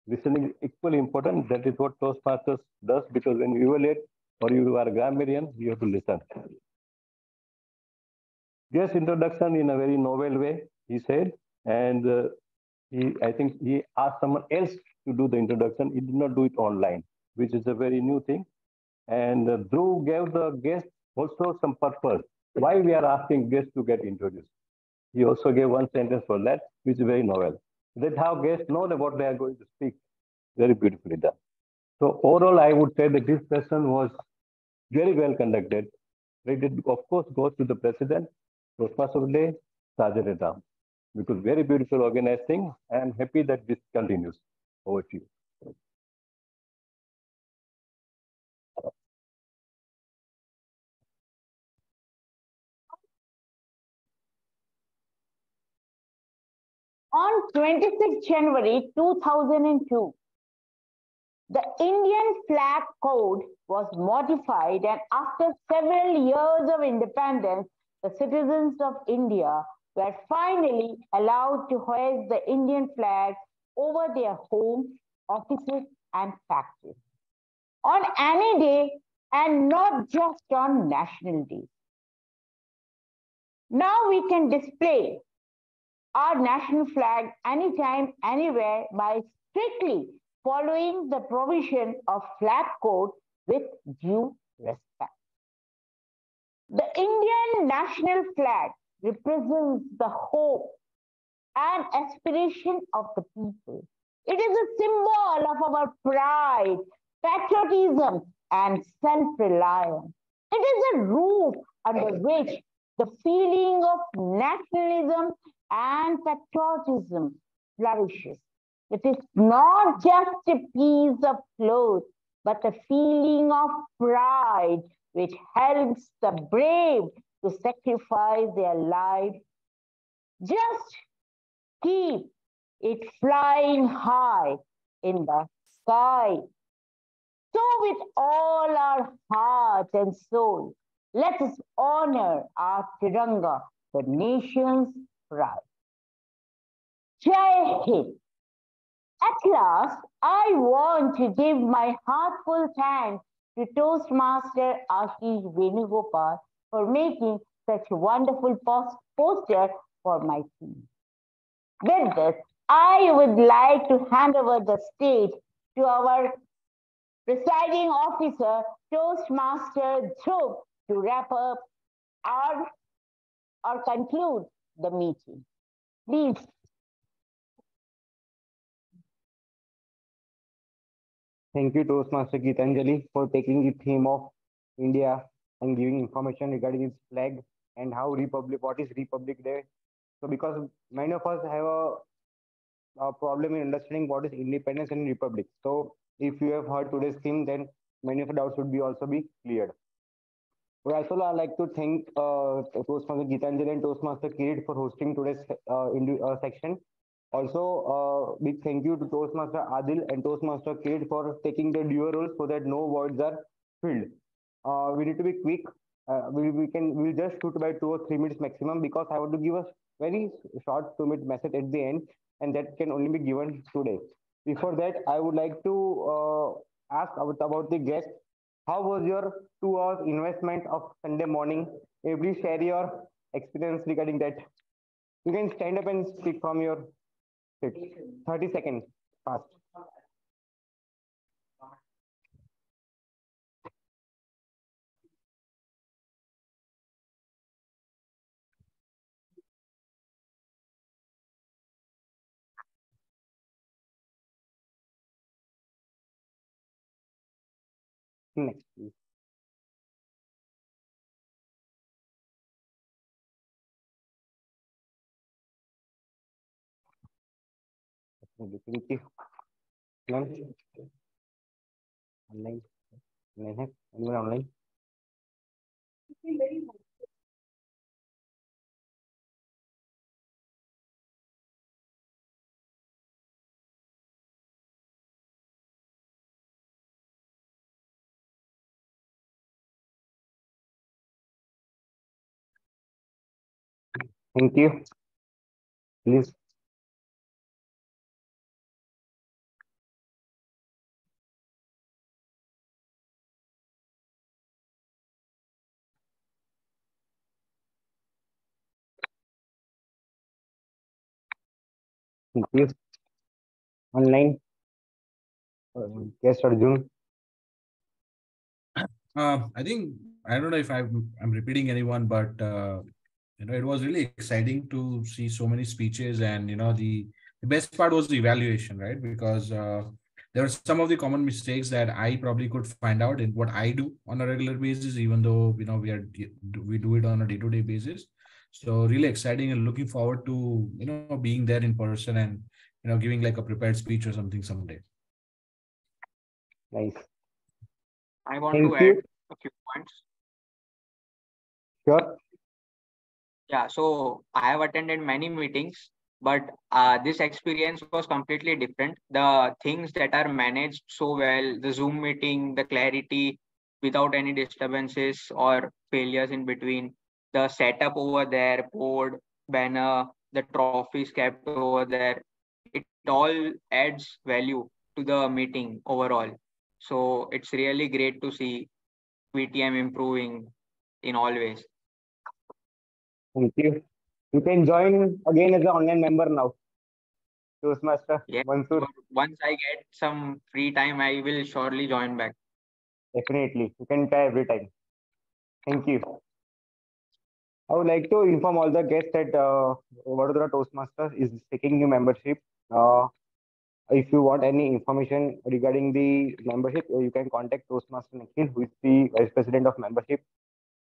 [SPEAKER 14] Listening is equally important. That is what Toastmasters does, because when you evaluate or you are a grammarian, you have to listen. Yes, introduction in a very novel way, he said, and I think he asked someone else to do the introduction. He did not do it online, which is a very new thing. And Dhruv gave the guests also some purpose. Why we are asking guests to get introduced. He also gave one sentence for that, which is very novel. That's how guests know that what they are going to speak. Very beautifully done. So overall, I would say that this session was very well conducted. It, of course, goes to the president, Toastmaster of the Day, Sergeant at Arms, because very beautiful organized thing. I am happy that this continues. Over to you.
[SPEAKER 6] On 26 January 2002, the Indian flag code was modified, and after several years of independence, the citizens of India were finally allowed to hoist the Indian flag over their homes, offices, and factories on any day and not just on national days. Now we can display our national flag anytime, anywhere by strictly following the provision of flag code with due respect. The Indian national flag represents the hope and aspiration of the people. It is a symbol of our pride, patriotism, and self-reliance. It is a roof under which the feeling of nationalism and patriotism flourishes. It is not just a piece of cloth, but a feeling of pride which helps the brave to sacrifice their life. Just keep it flying high in the sky. So with all our heart and soul, let us honor our Tiranga, the nation's pride. Jai Hind. At last, I want to give my heartful thanks to Toastmaster Ashish Venugopal for making such a wonderful poster for my team. With this, I would like to hand over the stage to our presiding officer, Toastmaster Dhruv, to wrap up or conclude the meeting. Please.
[SPEAKER 15] Thank you, Toastmaster Gitanjali, for taking the theme of India and giving information regarding its flag and how what is Republic Day. So because many of us have a problem in understanding what is independence and republic. So if you have heard today's theme, then many of the doubts would also be cleared. We also like to thank Toastmaster Gitanjali and Toastmaster Kirit for hosting today's section. Also, big thank you to Toastmaster Adil and Toastmaster Kirit for taking the dual roles so that no voids are filled. We need to be quick. We'll just shoot by 2 or 3 minutes maximum, because I want to give a very short 2-minute message at the end, and that can only be given today.
[SPEAKER 8] Before that, I would like to ask about the guest. How was your 2 hours investment of Sunday morning? Please share your experience regarding that. You can stand up and speak from your seat. 30 seconds, fast. Next, please. Thank you. Online? Online? Online? Anyone online? Thank you. Please. Thank you. Online. Yes, Arjun.
[SPEAKER 5] I think I don't know if I'm repeating anyone, but it was really exciting to see so many speeches, and the best part was the evaluation, right? Because there were some of the common mistakes that I probably could find out in what I do on a regular basis, even though we do it on a day-to-day basis. So really exciting, and looking forward to being there in person and giving like a prepared speech or something someday.
[SPEAKER 8] Nice.
[SPEAKER 13] I want to add a few points.
[SPEAKER 8] Sure.
[SPEAKER 13] Yeah, so I have attended many meetings, but this experience was completely different. The things that are managed so well, the Zoom meeting, the clarity without any disturbances or failures in between, the setup over there, board, banner, the trophies kept over there, it all adds value to the meeting overall. So it's really great to see VTM improving in all ways.
[SPEAKER 8] Thank you. You can join again as an online member now. Toastmaster.
[SPEAKER 13] Yeah.
[SPEAKER 8] Mansoor.
[SPEAKER 13] Once I get some free time, I will surely join back.
[SPEAKER 8] Definitely. You can try every time. Thank you. I would like to inform all the guests that Vadodara Toastmasters is taking new membership. If you want any information regarding the membership, you can contact Toastmaster Nikhil, who is the Vice President of Membership.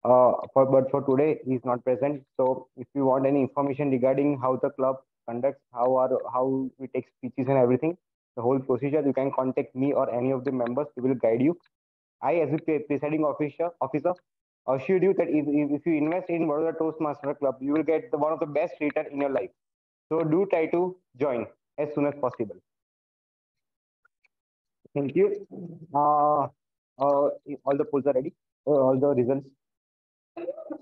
[SPEAKER 8] But for today, he is not present. So if you want any information regarding how the club conducts, how we take speeches and everything, the whole procedure, you can contact me or any of the members. We will guide you. I, as a presiding officer, assure you that if you invest in Vadodara Toastmaster Club, you will get one of the best return in your life. So do try to join as soon as possible. Thank you. All the polls are ready. All the results.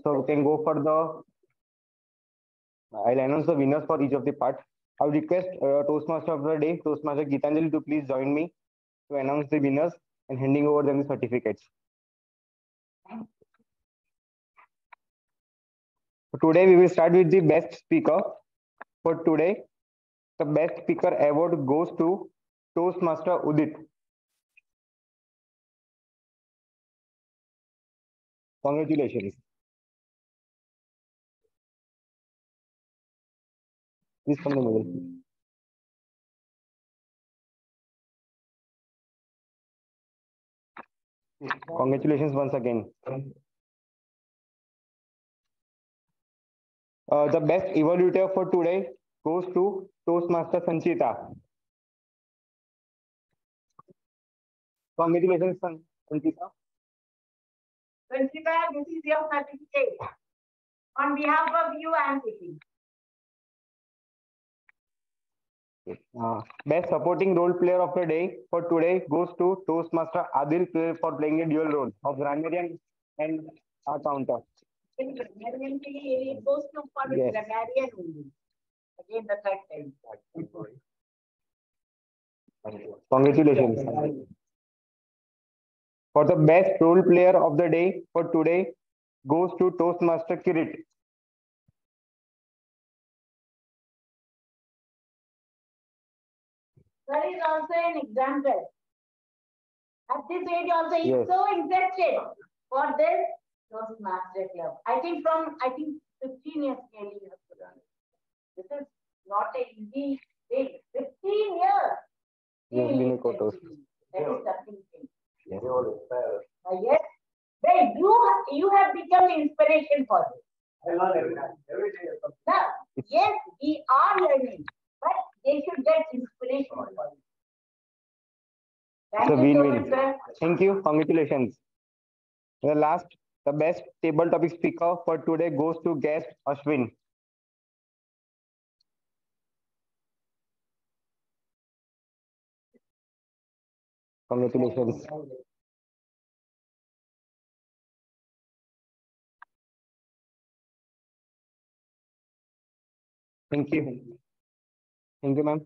[SPEAKER 8] So we can go for the. I'll announce the winners for each of the parts. I would request Toastmaster of the day, Toastmaster Geetanjali, to please join me to announce the winners and handing over them the certificates. Today we will start with the best speaker. For today, the best speaker award goes to Toastmaster Udit. Congratulations. Please come to the middle. Congratulations once again. The best evaluator for today goes to Toastmaster Sanchita. Congratulations, Sanchita.
[SPEAKER 6] Sanchita, this is your certificate. On behalf of you, I am taking.
[SPEAKER 8] Best supporting role player of the day for today goes to Toastmaster Adil for playing a dual role of grammarian and counter.
[SPEAKER 6] In grammarian, it goes to for grammarian only. Again, the third time.
[SPEAKER 15] Congratulations. For the best role player of the day for today goes to Toastmaster Kirit.
[SPEAKER 6] That is also an example. At this age also, he's
[SPEAKER 15] Yes.
[SPEAKER 6] so interested for this Toastmaster Club. I think 15 years nearly you have to run it. This is not an easy thing. 15 years.
[SPEAKER 15] Yes,
[SPEAKER 6] He
[SPEAKER 15] been a
[SPEAKER 6] is
[SPEAKER 15] co-toast.
[SPEAKER 6] that is something thing.
[SPEAKER 15] Yes.
[SPEAKER 6] Yes. Well, you have become inspiration for this.
[SPEAKER 7] I learn every time. Every day.
[SPEAKER 6] Now, yes, we are learning, but they should get inspiration for it.
[SPEAKER 15] It's
[SPEAKER 6] Thank
[SPEAKER 15] a
[SPEAKER 6] you so
[SPEAKER 15] win-win.
[SPEAKER 6] much, sir.
[SPEAKER 15] Thank you. Congratulations. The best table topic speaker for today goes to guest Ashwin. Congratulations. Thank you. Thank you, ma'am.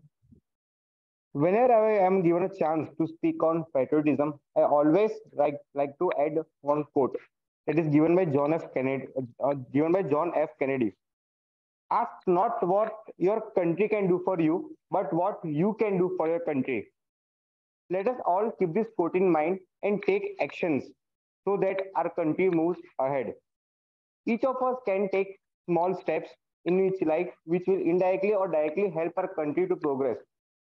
[SPEAKER 15] Whenever I am given a chance to speak on patriotism, I always like to add one quote that is given by John F. Kennedy. Given by John F. Kennedy. Ask not what your country can do for you, but what you can do for your country. Let us all keep this quote in mind and take actions so that our country moves ahead. Each of us can take small steps in which life which will indirectly or directly help our country to progress.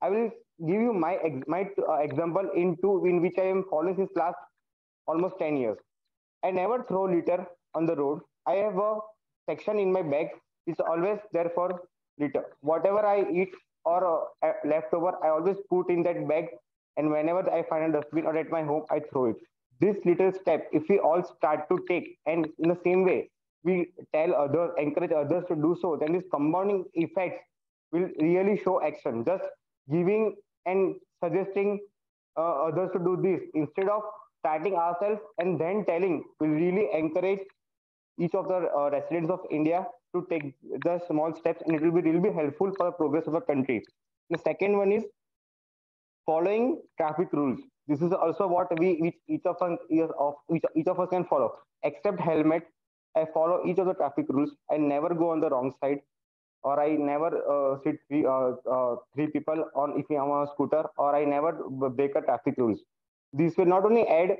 [SPEAKER 15] I will give you my example in which I am following since last almost 10 years. I never throw litter on the road. I have a section in my bag is always there for litter. Whatever I eat or leftover, I always put in that bag. And whenever I find a dustbin or at my home, I throw it. This little step, if we all start to take, and in the same way, we tell others, encourage others to do so, then this compounding effects will really show action. Just giving and suggesting others to do this instead of starting ourselves and then telling will really encourage each of the residents of India to take the small steps, and it will be really helpful for the progress of the country. The second one is following traffic rules. This is also what which each of us can follow. Except helmet, I follow each of the traffic rules. I never go on the wrong side, or I never sit three people on if I'm on a scooter, or I never break a traffic rules. This will not only add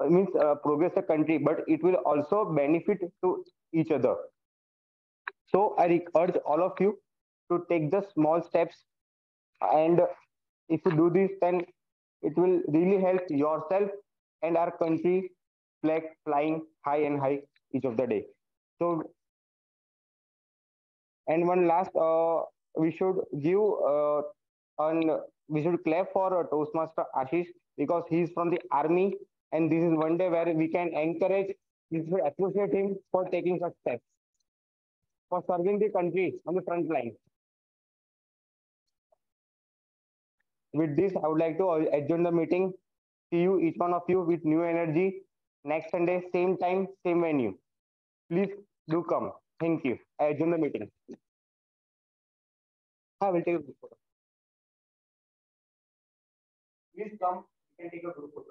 [SPEAKER 15] means progress the country, but it will also benefit to each other. So I urge all of you to take the small steps, and if you do this, then it will really help yourself and our country flag flying high and high each of the day. So, and one last, we should give and we should clap for Toastmaster Ashish because he's from the army, and this is one day where we can encourage, we should appreciate him for taking such steps, for serving the country on the front line. With this, I would like to adjourn the meeting. See you, each one of you, with new energy next Sunday, same time, same venue. Please do come. Thank you. I adjourn the meeting. I will take a group photo. Please come. You can take a group photo.